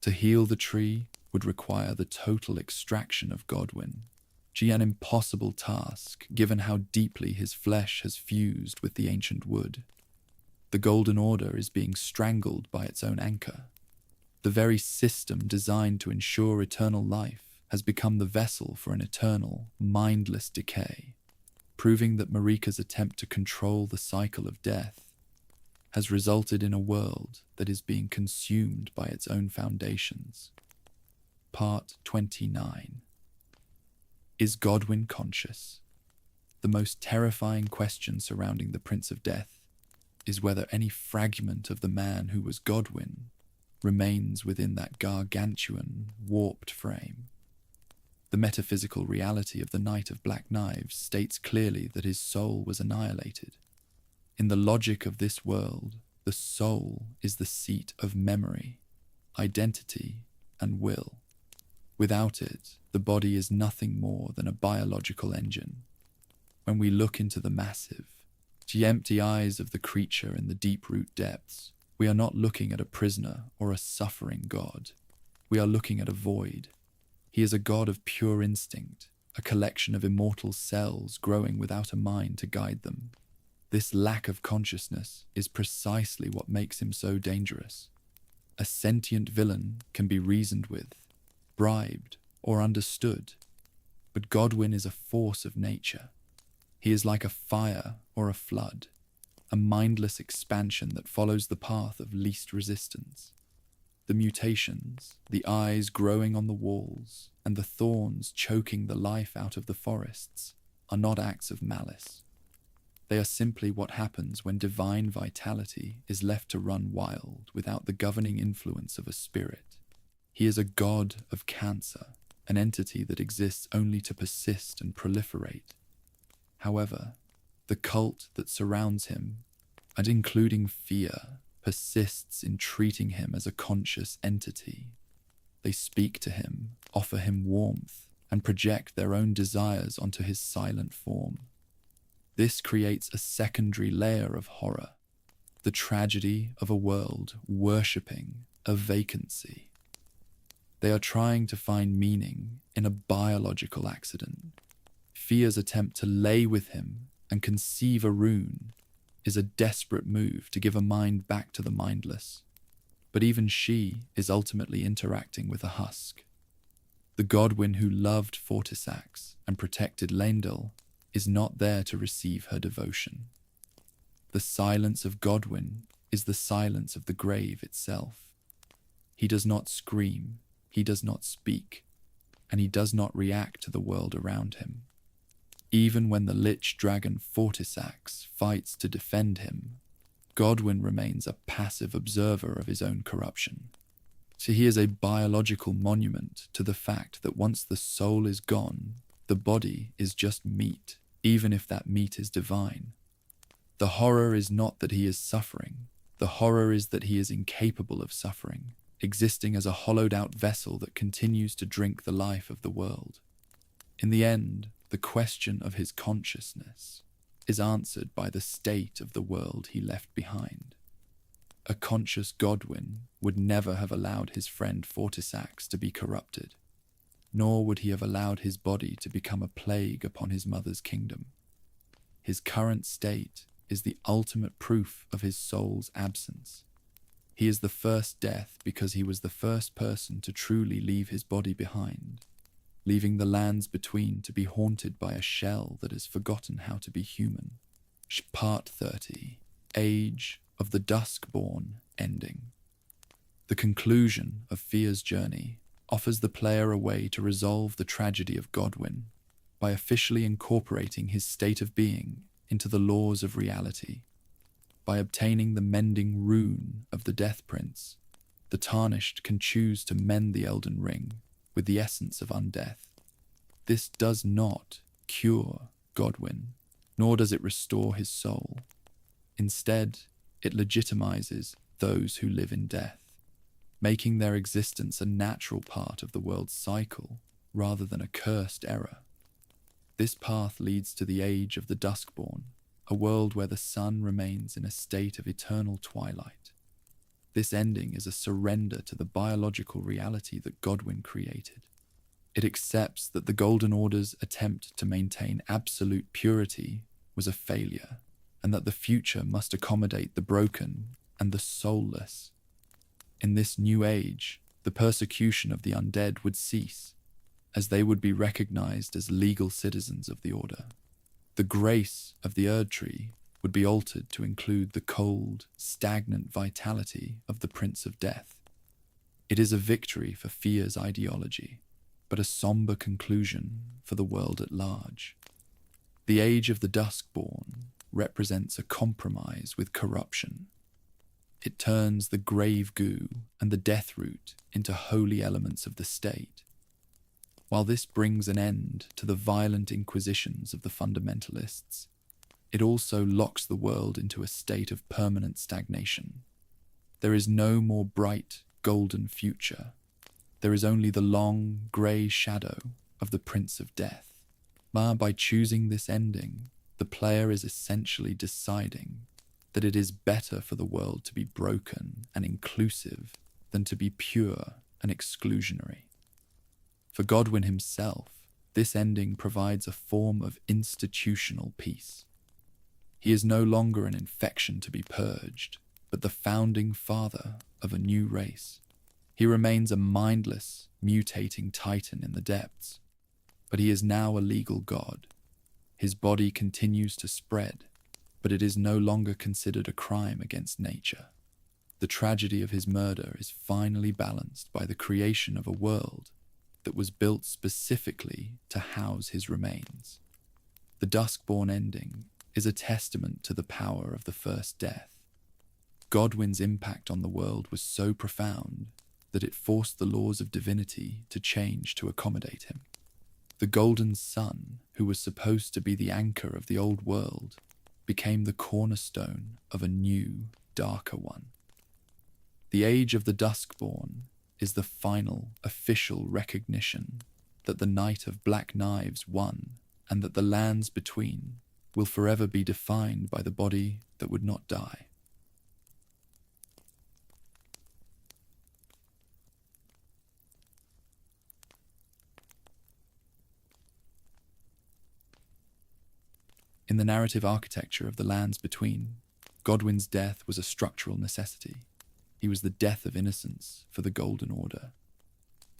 To heal the tree would require the total extraction of Godwyn, an impossible task given how deeply his flesh has fused with the ancient wood. The Golden Order is being strangled by its own anchor. The very system designed to ensure eternal life has become the vessel for an eternal, mindless decay, proving that Marika's attempt to control the cycle of death has resulted in a world that is being consumed by its own foundations. Part 29. Is Godwyn conscious? The most terrifying question surrounding the Prince of Death is whether any fragment of the man who was Godwyn remains within that gargantuan, warped frame. The metaphysical reality of the Knight of Black Knives states clearly that his soul was annihilated. In the logic of this world, the soul is the seat of memory, identity, and will. Without it, the body is nothing more than a biological engine. When we look into the massive, empty eyes of the creature in the deep-root depths, we are not looking at a prisoner or a suffering god. We are looking at a void. He is a god of pure instinct, a collection of immortal cells growing without a mind to guide them. This lack of consciousness is precisely what makes him so dangerous. A sentient villain can be reasoned with, bribed, or understood, but Godwyn is a force of nature. He is like a fire or a flood, a mindless expansion that follows the path of least resistance. The mutations, the eyes growing on the walls, and the thorns choking the life out of the forests are not acts of malice. They are simply what happens when divine vitality is left to run wild without the governing influence of a spirit. He is a god of cancer, an entity that exists only to persist and proliferate. However, the cult that surrounds him, and including fear, persists in treating him as a conscious entity. They speak to him, offer him warmth, and project their own desires onto his silent form. This creates a secondary layer of horror, the tragedy of a world worshipping a vacancy. They are trying to find meaning in a biological accident. Fia's attempt to lay with him and conceive a rune is a desperate move to give a mind back to the mindless. But even she is ultimately interacting with a husk. The Godwyn who loved Fortisax and protected Leyndell is not there to receive her devotion. The silence of Godwyn is the silence of the grave itself. He does not scream, he does not speak, and he does not react to the world around him. Even when the lich dragon Fortisax fights to defend him, Godwyn remains a passive observer of his own corruption. So he is a biological monument to the fact that once the soul is gone, the body is just meat, even if that meat is divine. The horror is not that he is suffering. The horror is that he is incapable of suffering, existing as a hollowed-out vessel that continues to drink the life of the world. In the end, the question of his consciousness is answered by the state of the world he left behind. A conscious Godwyn would never have allowed his friend Fortisax to be corrupted, nor would he have allowed his body to become a plague upon his mother's kingdom. His current state is the ultimate proof of his soul's absence. He is the first death because he was the first person to truly leave his body behind, leaving the lands between to be haunted by a shell that has forgotten how to be human. Part 30. Age of the Duskborn ending. The conclusion of Fia's journey offers the player a way to resolve the tragedy of Godwyn by officially incorporating his state of being into the laws of reality. By obtaining the mending rune of the Death Prince, the Tarnished can choose to mend the Elden Ring with the essence of undeath. This does not cure Godwyn, nor does it restore his soul. Instead, it legitimizes those who live in death, making their existence a natural part of the world's cycle rather than a cursed error. This path leads to the age of the Duskborn, a world where the sun remains in a state of eternal twilight. This ending is a surrender to the biological reality that Godwyn created. It accepts that the Golden Order's attempt to maintain absolute purity was a failure, and that the future must accommodate the broken and the soulless. In this new age, the persecution of the undead would cease, as they would be recognized as legal citizens of the Order. The grace of the Erdtree would be altered to include the cold, stagnant vitality of the Prince of Death. It is a victory for Fia's ideology, but a somber conclusion for the world at large. The age of the Duskborn represents a compromise with corruption. It turns the grave goo and the death root into holy elements of the state. While this brings an end to the violent inquisitions of the fundamentalists, it also locks the world into a state of permanent stagnation. There is no more bright, golden future. There is only the long, grey shadow of the Prince of Death. By choosing this ending, the player is essentially deciding that it is better for the world to be broken and inclusive than to be pure and exclusionary. For Godwyn himself, this ending provides a form of institutional peace. He is no longer an infection to be purged, but the founding father of a new race. He remains a mindless, mutating titan in the depths, but he is now a legal god. His body continues to spread, but it is no longer considered a crime against nature. The tragedy of his murder is finally balanced by the creation of a world that was built specifically to house his remains. The Duskborn ending is a testament to the power of the first death. Godwyn's impact on the world was so profound that it forced the laws of divinity to change to accommodate him. The Golden Sun, who was supposed to be the anchor of the old world, became the cornerstone of a new, darker one. The age of the Duskborn is the final, official recognition that the Knight of Black Knives won, and that the lands between will forever be defined by the body that would not die. In the narrative architecture of the lands between, Godwyn's death was a structural necessity. He was the death of innocence for the Golden Order.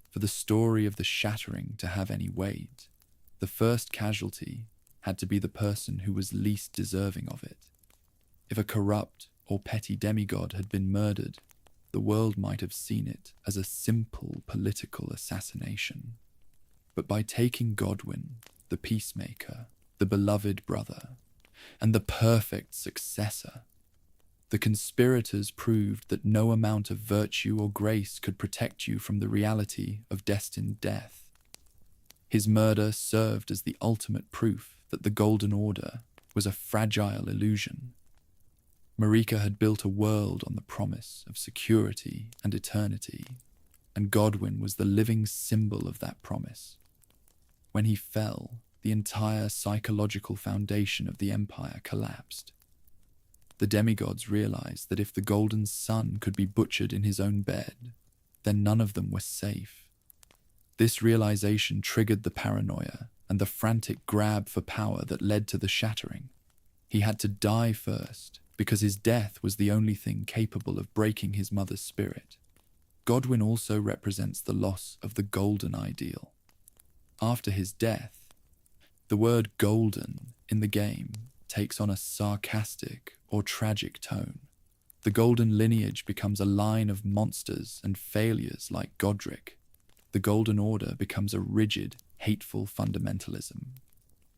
For the story of the Shattering to have any weight, the first casualty had to be the person who was least deserving of it. If a corrupt or petty demigod had been murdered, the world might have seen it as a simple political assassination. But by taking Godwyn, the peacemaker, the beloved brother, and the perfect successor, the conspirators proved that no amount of virtue or grace could protect you from the reality of destined death. His murder served as the ultimate proof that the Golden Order was a fragile illusion. Marika had built a world on the promise of security and eternity, and Godwyn was the living symbol of that promise. When he fell, the entire psychological foundation of the Empire collapsed. The demigods realized that if the Golden Sun could be butchered in his own bed, then none of them were safe. This realization triggered the paranoia and the frantic grab for power that led to the Shattering. He had to die first, because his death was the only thing capable of breaking his mother's spirit. Godwyn also represents the loss of the golden ideal. After his death, the word golden in the game takes on a sarcastic or tragic tone. The golden lineage becomes a line of monsters and failures like Godric. The Golden Order becomes a rigid, hateful fundamentalism.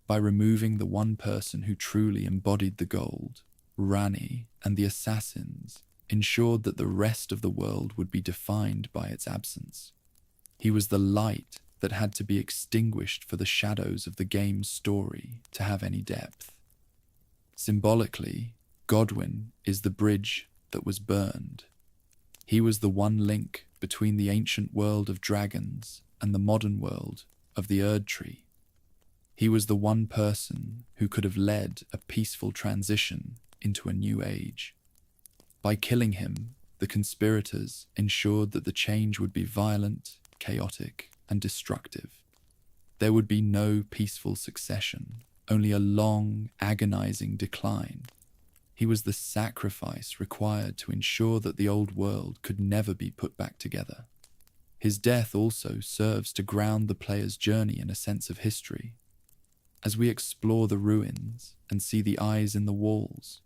By removing the one person who truly embodied the gold, Ranni and the assassins ensured that the rest of the world would be defined by its absence. He was the light that had to be extinguished for the shadows of the game's story to have any depth. Symbolically, Godwyn is the bridge that was burned. He was the one link between the ancient world of dragons and the modern world of the Erdtree. He was the one person who could have led a peaceful transition into a new age. By killing him, the conspirators ensured that the change would be violent, chaotic, and destructive. There would be no peaceful succession, only a long, agonizing decline. He was the sacrifice required to ensure that the old world could never be put back together. His death also serves to ground the player's journey in a sense of history. As we explore the ruins and see the eyes in the walls,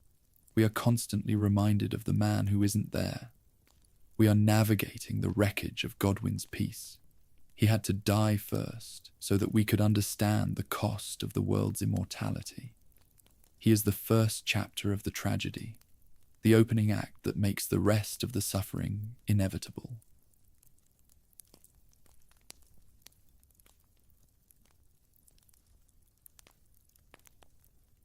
we are constantly reminded of the man who isn't there. We are navigating the wreckage of Godwyn's peace. He had to die first so that we could understand the cost of the world's immortality. He is the first chapter of the tragedy, the opening act that makes the rest of the suffering inevitable.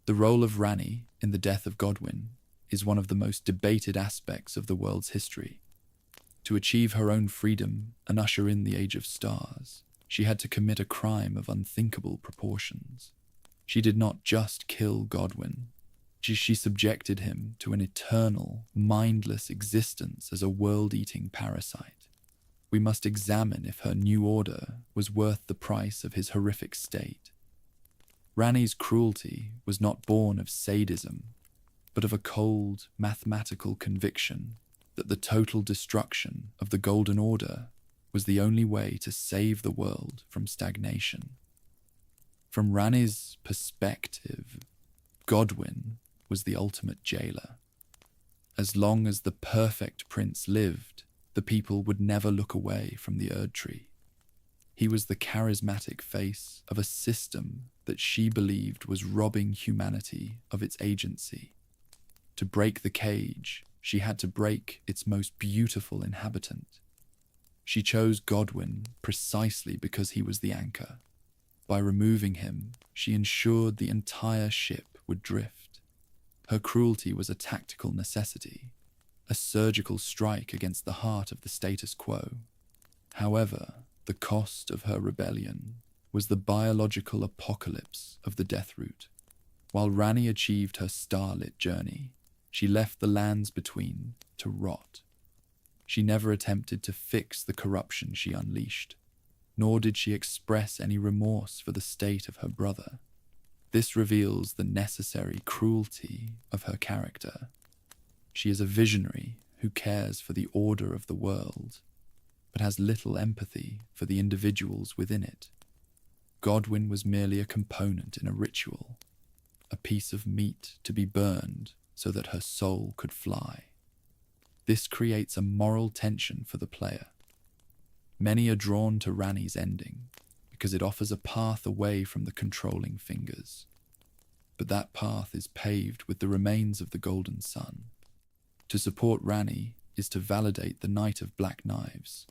The role of Ranni in the death of Godwyn is one of the most debated aspects of the world's history. To achieve her own freedom and usher in the Age of Stars, she had to commit a crime of unthinkable proportions. She did not just kill Godwyn. She subjected him to an eternal, mindless existence as a world-eating parasite. We must examine if her new order was worth the price of his horrific state. Ranni's cruelty was not born of sadism, but of a cold, mathematical conviction that the total destruction of the Golden Order was the only way to save the world from stagnation. From Ranni's perspective, Godwyn was the ultimate jailer. As long as the perfect prince lived, the people would never look away from the Erdtree. He was the charismatic face of a system that she believed was robbing humanity of its agency. To break the cage, she had to break its most beautiful inhabitant. She chose Godwyn precisely because he was the anchor. By removing him, she ensured the entire ship would drift. Her cruelty was a tactical necessity, a surgical strike against the heart of the status quo. However, the cost of her rebellion was the biological apocalypse of the Deathroot. While Ranni achieved her starlit journey, she left the lands between to rot. She never attempted to fix the corruption she unleashed, nor did she express any remorse for the state of her brother. This reveals the necessary cruelty of her character. She is a visionary who cares for the order of the world, but has little empathy for the individuals within it. Godwyn was merely a component in a ritual, a piece of meat to be burned so that her soul could fly. This creates a moral tension for the player. Many are drawn to Ranni's ending because it offers a path away from the controlling fingers. But that path is paved with the remains of the Golden Sun. To support Ranni is to validate the Knight of Black Knives.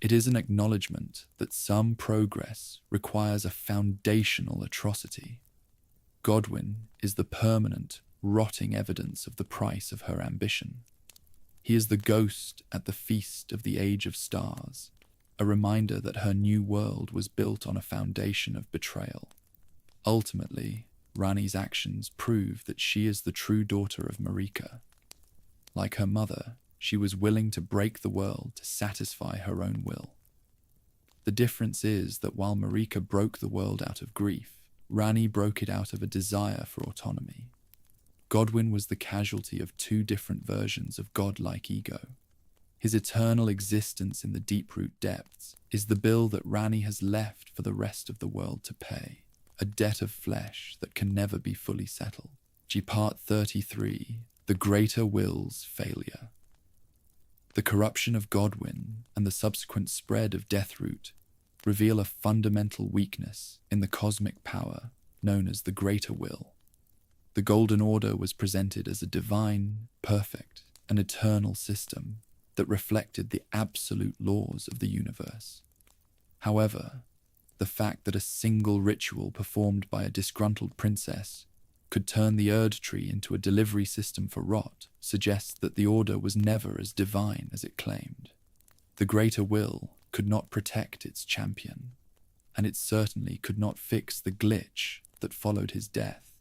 It is an acknowledgement that some progress requires a foundational atrocity. Godwyn is the permanent, rotting evidence of the price of her ambition. He is the ghost at the feast of the Age of Stars, a reminder that her new world was built on a foundation of betrayal. Ultimately, Ranni's actions prove that she is the true daughter of Marika. Like her mother, she was willing to break the world to satisfy her own will. The difference is that while Marika broke the world out of grief, Ranni broke it out of a desire for autonomy. Godwyn was the casualty of two different versions of godlike ego. His eternal existence in the deep-root depths is the bill that Ranni has left for the rest of the world to pay, a debt of flesh that can never be fully settled. Part 33, The Greater Will's Failure. The corruption of Godwyn and the subsequent spread of Deathroot reveal a fundamental weakness in the cosmic power known as the Greater Will. The Golden Order was presented as a divine, perfect, and eternal system that reflected the absolute laws of the universe. However, the fact that a single ritual performed by a disgruntled princess could turn the Erdtree into a delivery system for rot suggests that the Order was never as divine as it claimed. The Greater Will could not protect its champion, and it certainly could not fix the glitch that followed his death.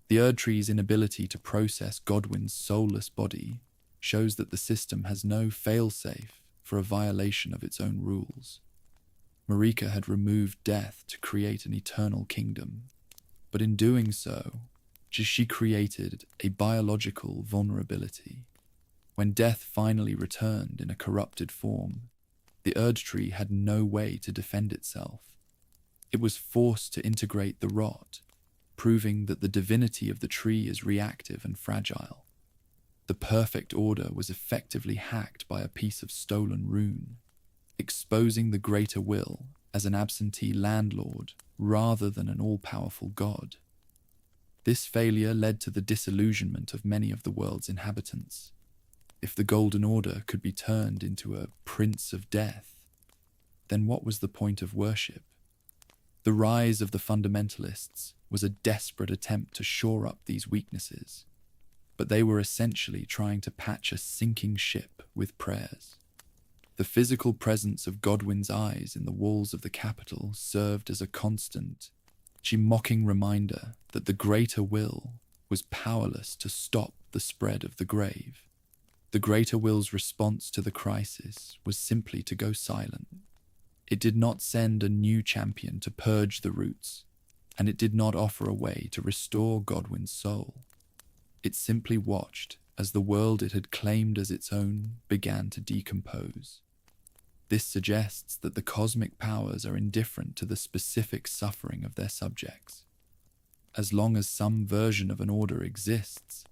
The Erdtree's inability to process Godwyn's soulless body shows that the system has no failsafe for a violation of its own rules. Marika had removed death to create an eternal kingdom, but in doing so, she created a biological vulnerability. When death finally returned in a corrupted form, the Erdtree had no way to defend itself. It was forced to integrate the rot, proving that the divinity of the tree is reactive and fragile. The perfect order was effectively hacked by a piece of stolen rune, exposing the Greater Will as an absentee landlord rather than an all-powerful god. This failure led to the disillusionment of many of the world's inhabitants. If the Golden Order could be turned into a Prince of Death, then what was the point of worship? The rise of the fundamentalists was a desperate attempt to shore up these weaknesses, but they were essentially trying to patch a sinking ship with prayers. The physical presence of Godwyn's eyes in the walls of the capital served as a constant, mocking reminder that the Greater Will was powerless to stop the spread of the grave. The Greater Will's response to the crisis was simply to go silent. It did not send a new champion to purge the roots, and it did not offer a way to restore Godwyn's soul. It simply watched as the world it had claimed as its own began to decompose. This suggests that the cosmic powers are indifferent to the specific suffering of their subjects. As long as some version of an order exists,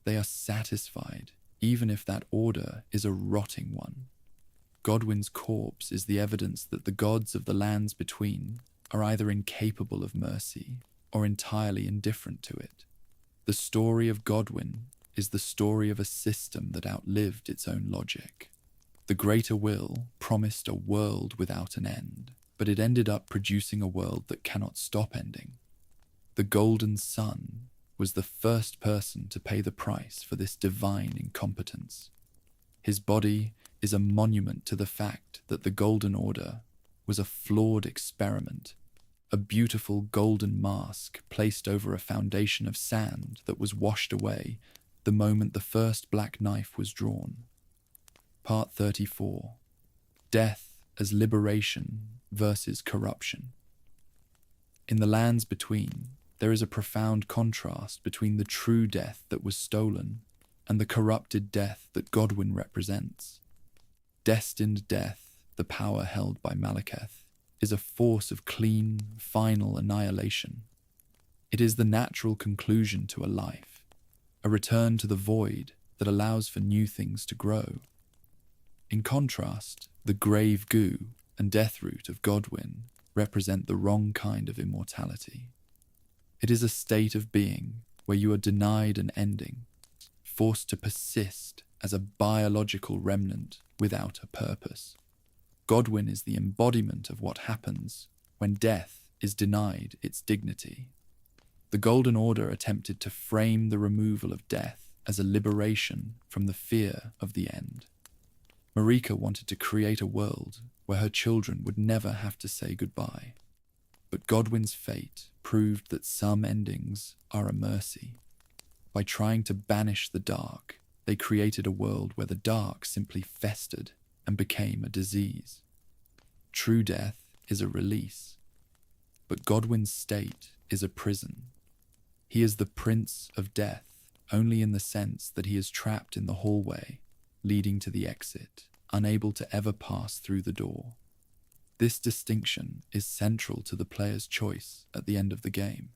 they are satisfied, even if that order is a rotting one. Godwyn's corpse is the evidence that the gods of the lands between are either incapable of mercy or entirely indifferent to it. The story of Godwyn is the story of a system that outlived its own logic. The Greater Will promised a world without an end, but it ended up producing a world that cannot stop ending. The Golden Sun was the first person to pay the price for this divine incompetence. His body is a monument to the fact that the Golden Order was a flawed experiment, a beautiful golden mask placed over a foundation of sand that was washed away the moment the first black knife was drawn. Part 34. Death as Liberation versus Corruption. In the lands between, There is a profound contrast between the true death that was stolen and the corrupted death that Godwyn represents. Destined Death, the power held by Maliketh, is a force of clean, final annihilation. It is the natural conclusion to a life, a return to the void that allows for new things to grow. In contrast, the grave goo and death root of Godwyn represent the wrong kind of immortality. It is a state of being where you are denied an ending, forced to persist as a biological remnant without a purpose. Godwyn is the embodiment of what happens when death is denied its dignity. The Golden Order attempted to frame the removal of death as a liberation from the fear of the end. Marika wanted to create a world where her children would never have to say goodbye. But Godwyn's fate proved that some endings are a mercy. By trying to banish the dark, they created a world where the dark simply festered and became a disease. True death is a release, but Godwyn's state is a prison. He is the Prince of Death, only in the sense that he is trapped in the hallway leading to the exit, unable to ever pass through the door. This distinction is central to the player's choice at the end of the game.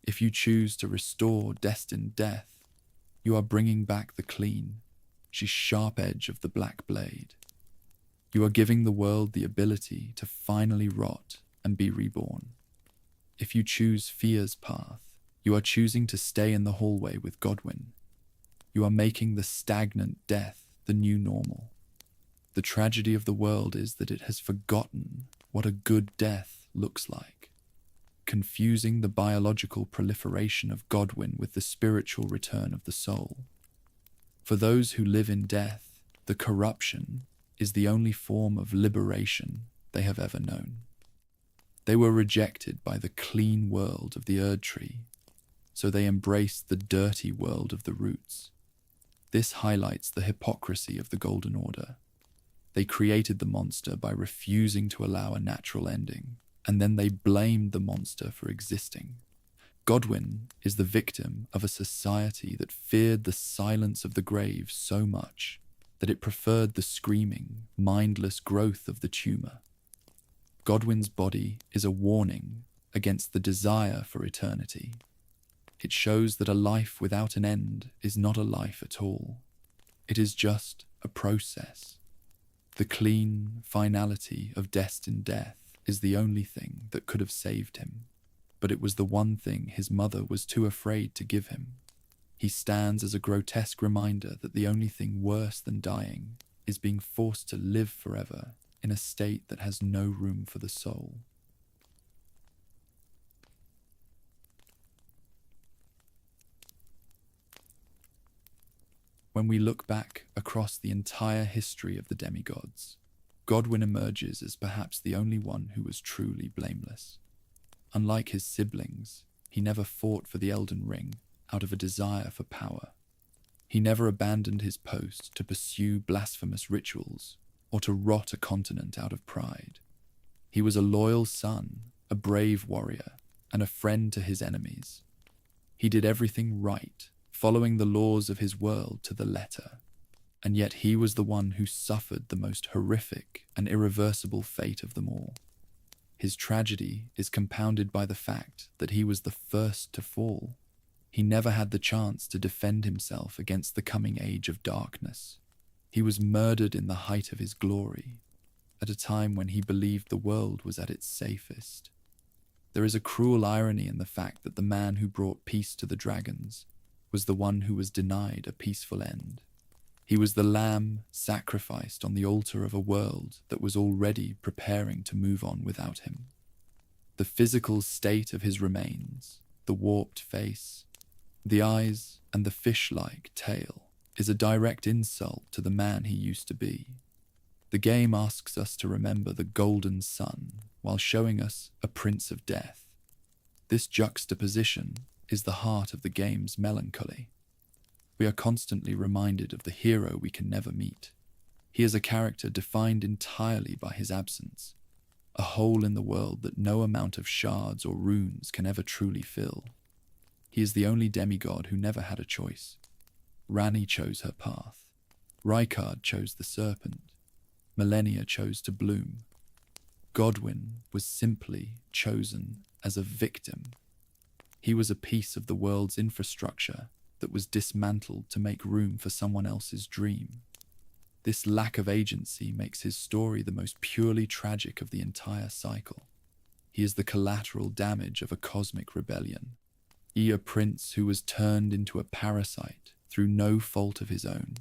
If you choose to restore Destined Death, you are bringing back the clean, sharp edge of the black blade. You are giving the world the ability to finally rot and be reborn. If you choose Fear's path, you are choosing to stay in the hallway with Godwyn. You are making the stagnant death the new normal. The tragedy of the world is that it has forgotten what a good death looks like, confusing the biological proliferation of Godwyn with the spiritual return of the soul. For those who live in death, the corruption is the only form of liberation they have ever known. They were rejected by the clean world of the Erdtree, so they embraced the dirty world of the roots. This highlights the hypocrisy of the Golden Order. They created the monster by refusing to allow a natural ending, and then they blamed the monster for existing. Godwyn is the victim of a society that feared the silence of the grave so much that it preferred the screaming, mindless growth of the tumor. Godwyn's body is a warning against the desire for eternity. It shows that a life without an end is not a life at all. It is just a process. The clean finality of Destined Death is the only thing that could have saved him, but it was the one thing his mother was too afraid to give him. He stands as a grotesque reminder that the only thing worse than dying is being forced to live forever in a state that has no room for the soul. When we look back across the entire history of the demigods, Godwyn emerges as perhaps the only one who was truly blameless. Unlike his siblings, he never fought for the Elden Ring out of a desire for power. He never abandoned his post to pursue blasphemous rituals or to rot a continent out of pride. He was a loyal son, a brave warrior, and a friend to his enemies. He did everything right, following the laws of his world to the letter, and yet he was the one who suffered the most horrific and irreversible fate of them all. His tragedy is compounded by the fact that he was the first to fall. He never had the chance to defend himself against the coming age of darkness. He was murdered in the height of his glory, at a time when he believed the world was at its safest. There is a cruel irony in the fact that the man who brought peace to the dragons was the one who was denied a peaceful end. He was the lamb sacrificed on the altar of a world that was already preparing to move on without him. The physical state of his remains, the warped face, the eyes, and the fish-like tail is a direct insult to the man he used to be. The game asks us to remember the golden sun while showing us a prince of death. This juxtaposition is the heart of the game's melancholy. We are constantly reminded of the hero we can never meet. He is a character defined entirely by his absence. a hole in the world that no amount of shards or runes can ever truly fill. He is the only demigod who never had a choice. Ranni chose her path. Rykard chose the serpent. Millennia chose to bloom. Godwyn was simply chosen as a victim. He was a piece of the world's infrastructure that was dismantled to make room for someone else's dream. This lack of agency makes his story the most purely tragic of the entire cycle. He is the collateral damage of a cosmic rebellion. A prince who was turned into a parasite through no fault of his own.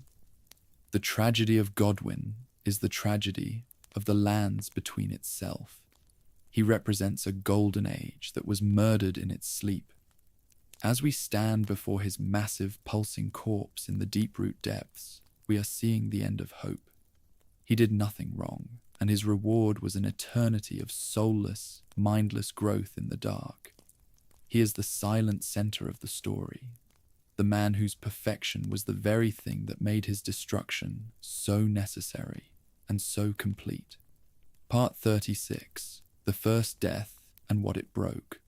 The tragedy of Godwyn is the tragedy of the lands between itself. He represents a golden age that was murdered in its sleep. As we stand before his massive pulsing corpse in the deep-root depths, we are seeing the end of hope. He did nothing wrong, and his reward was an eternity of soulless, mindless growth in the dark. He is the silent center of the story, the man whose perfection was the very thing that made his destruction so necessary and so complete. Part 36, The First Death and What It Broke.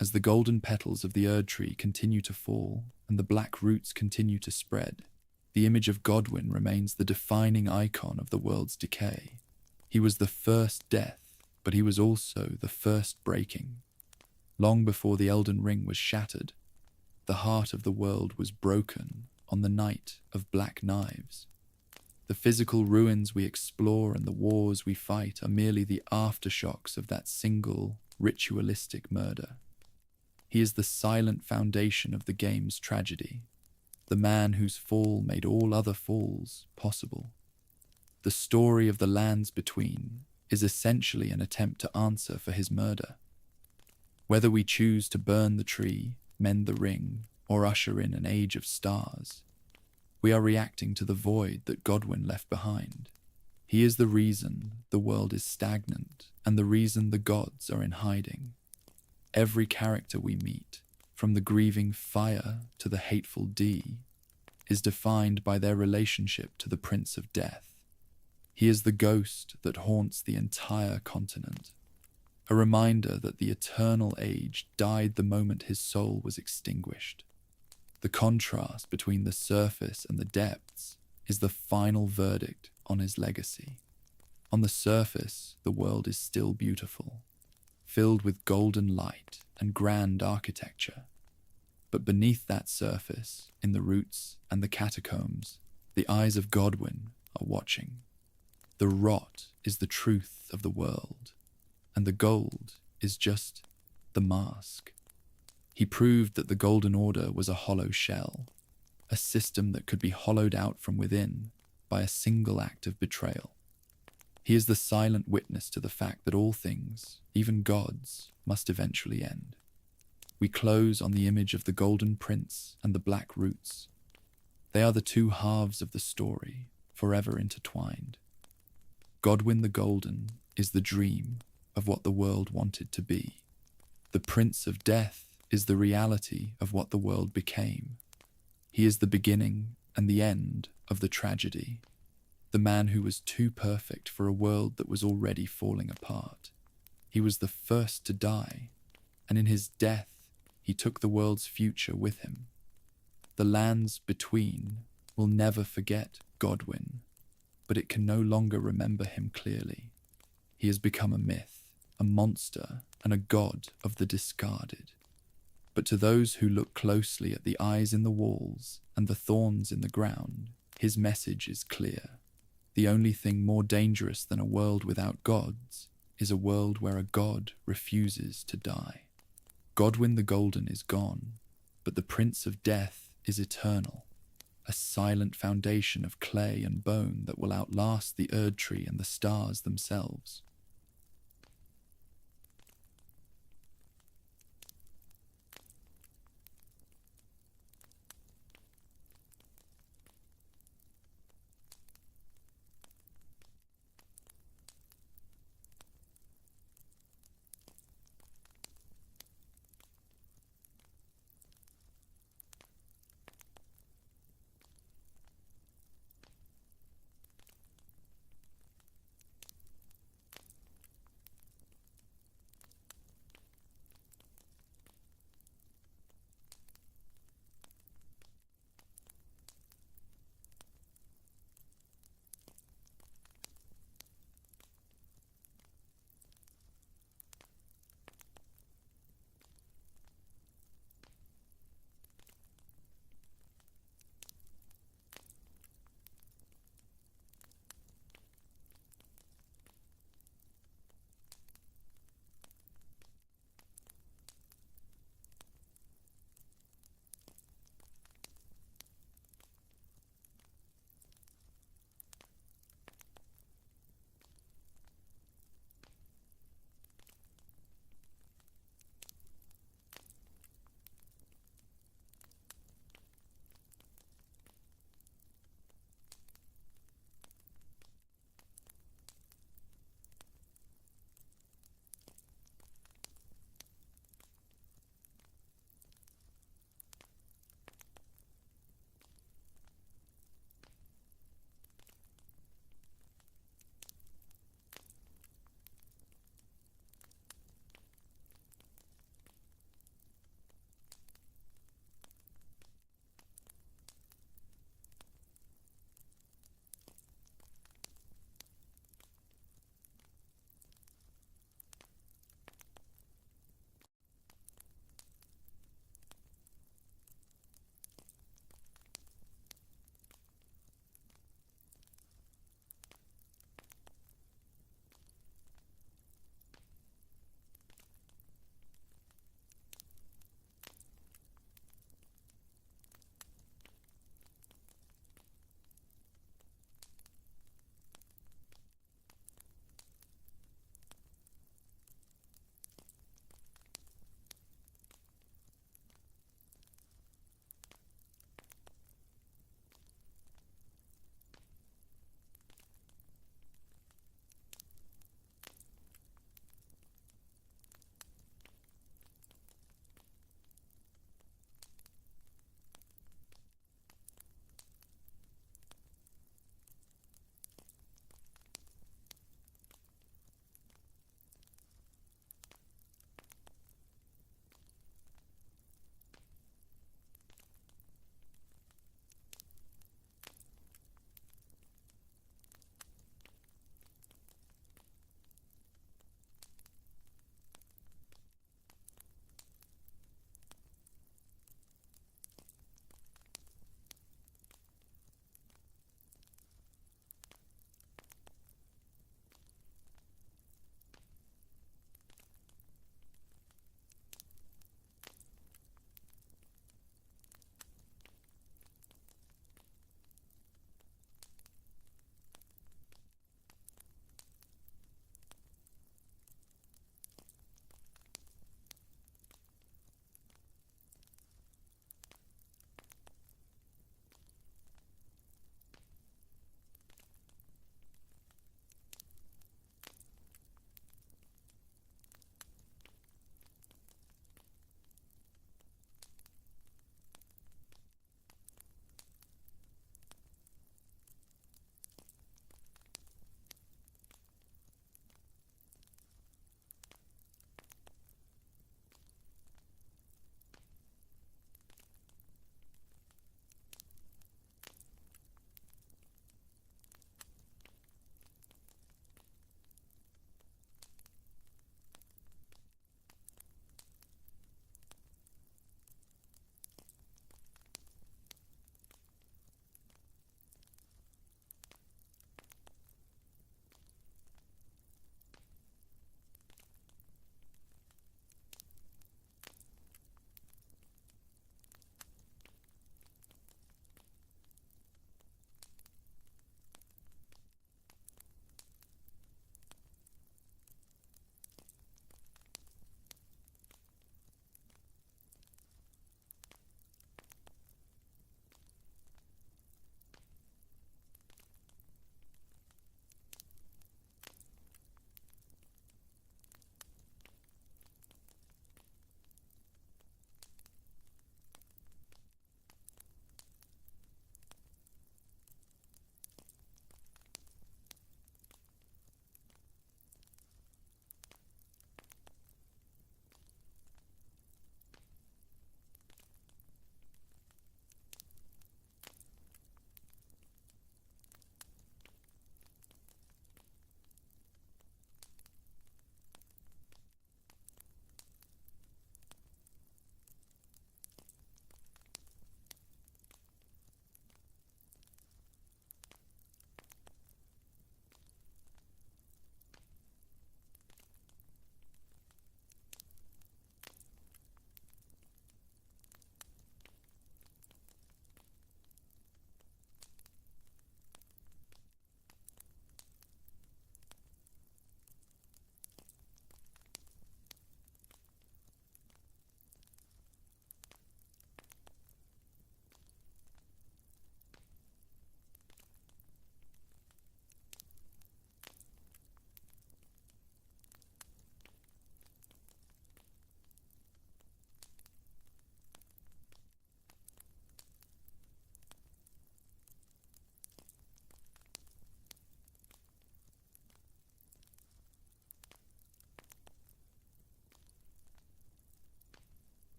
As the golden petals of the Erdtree continue to fall and the black roots continue to spread, the image of Godwyn remains the defining icon of the world's decay. He was the first death, but he was also the first breaking. Long before the Elden Ring was shattered, the heart of the world was broken on the night of Black Knives. The physical ruins we explore and the wars we fight are merely the aftershocks of that single, ritualistic murder. He is the silent foundation of the game's tragedy, the man whose fall made all other falls possible. The story of the lands between is essentially an attempt to answer for his murder. Whether we choose to burn the tree, mend the ring, or usher in an age of stars, we are reacting to the void that Godwyn left behind. He is the reason the world is stagnant and the reason the gods are in hiding. Every character we meet, from the grieving Fire to the hateful D, is defined by their relationship to the Prince of Death. He is the ghost that haunts the entire continent, a reminder that the eternal age died the moment his soul was extinguished. The contrast between the surface and the depths is the final verdict on his legacy. On the surface, the world is still beautiful, filled with golden light and grand architecture. But beneath that surface, in the roots and the catacombs, the eyes of Godwyn are watching. The rot is the truth of the world, and the gold is just the mask. He proved that the Golden Order was a hollow shell, a system that could be hollowed out from within by a single act of betrayal. He is the silent witness to the fact that all things, even gods, must eventually end. We close on the image of the Golden Prince and the Black Roots. They are the two halves of the story, forever intertwined. Godwyn the Golden is the dream of what the world wanted to be. The Prince of Death is the reality of what the world became. He is the beginning and the end of the tragedy, the man who was too perfect for a world that was already falling apart. He was the first to die, and in his death, he took the world's future with him. The lands between will never forget Godwyn, but it can no longer remember him clearly. He has become a myth, a monster, and a god of the discarded. But to those who look closely at the eyes in the walls and the thorns in the ground, his message is clear. The only thing more dangerous than a world without gods is a world where a god refuses to die. Godwyn the Golden is gone, but the Prince of Death is eternal, a silent foundation of clay and bone that will outlast the Erdtree and the stars themselves.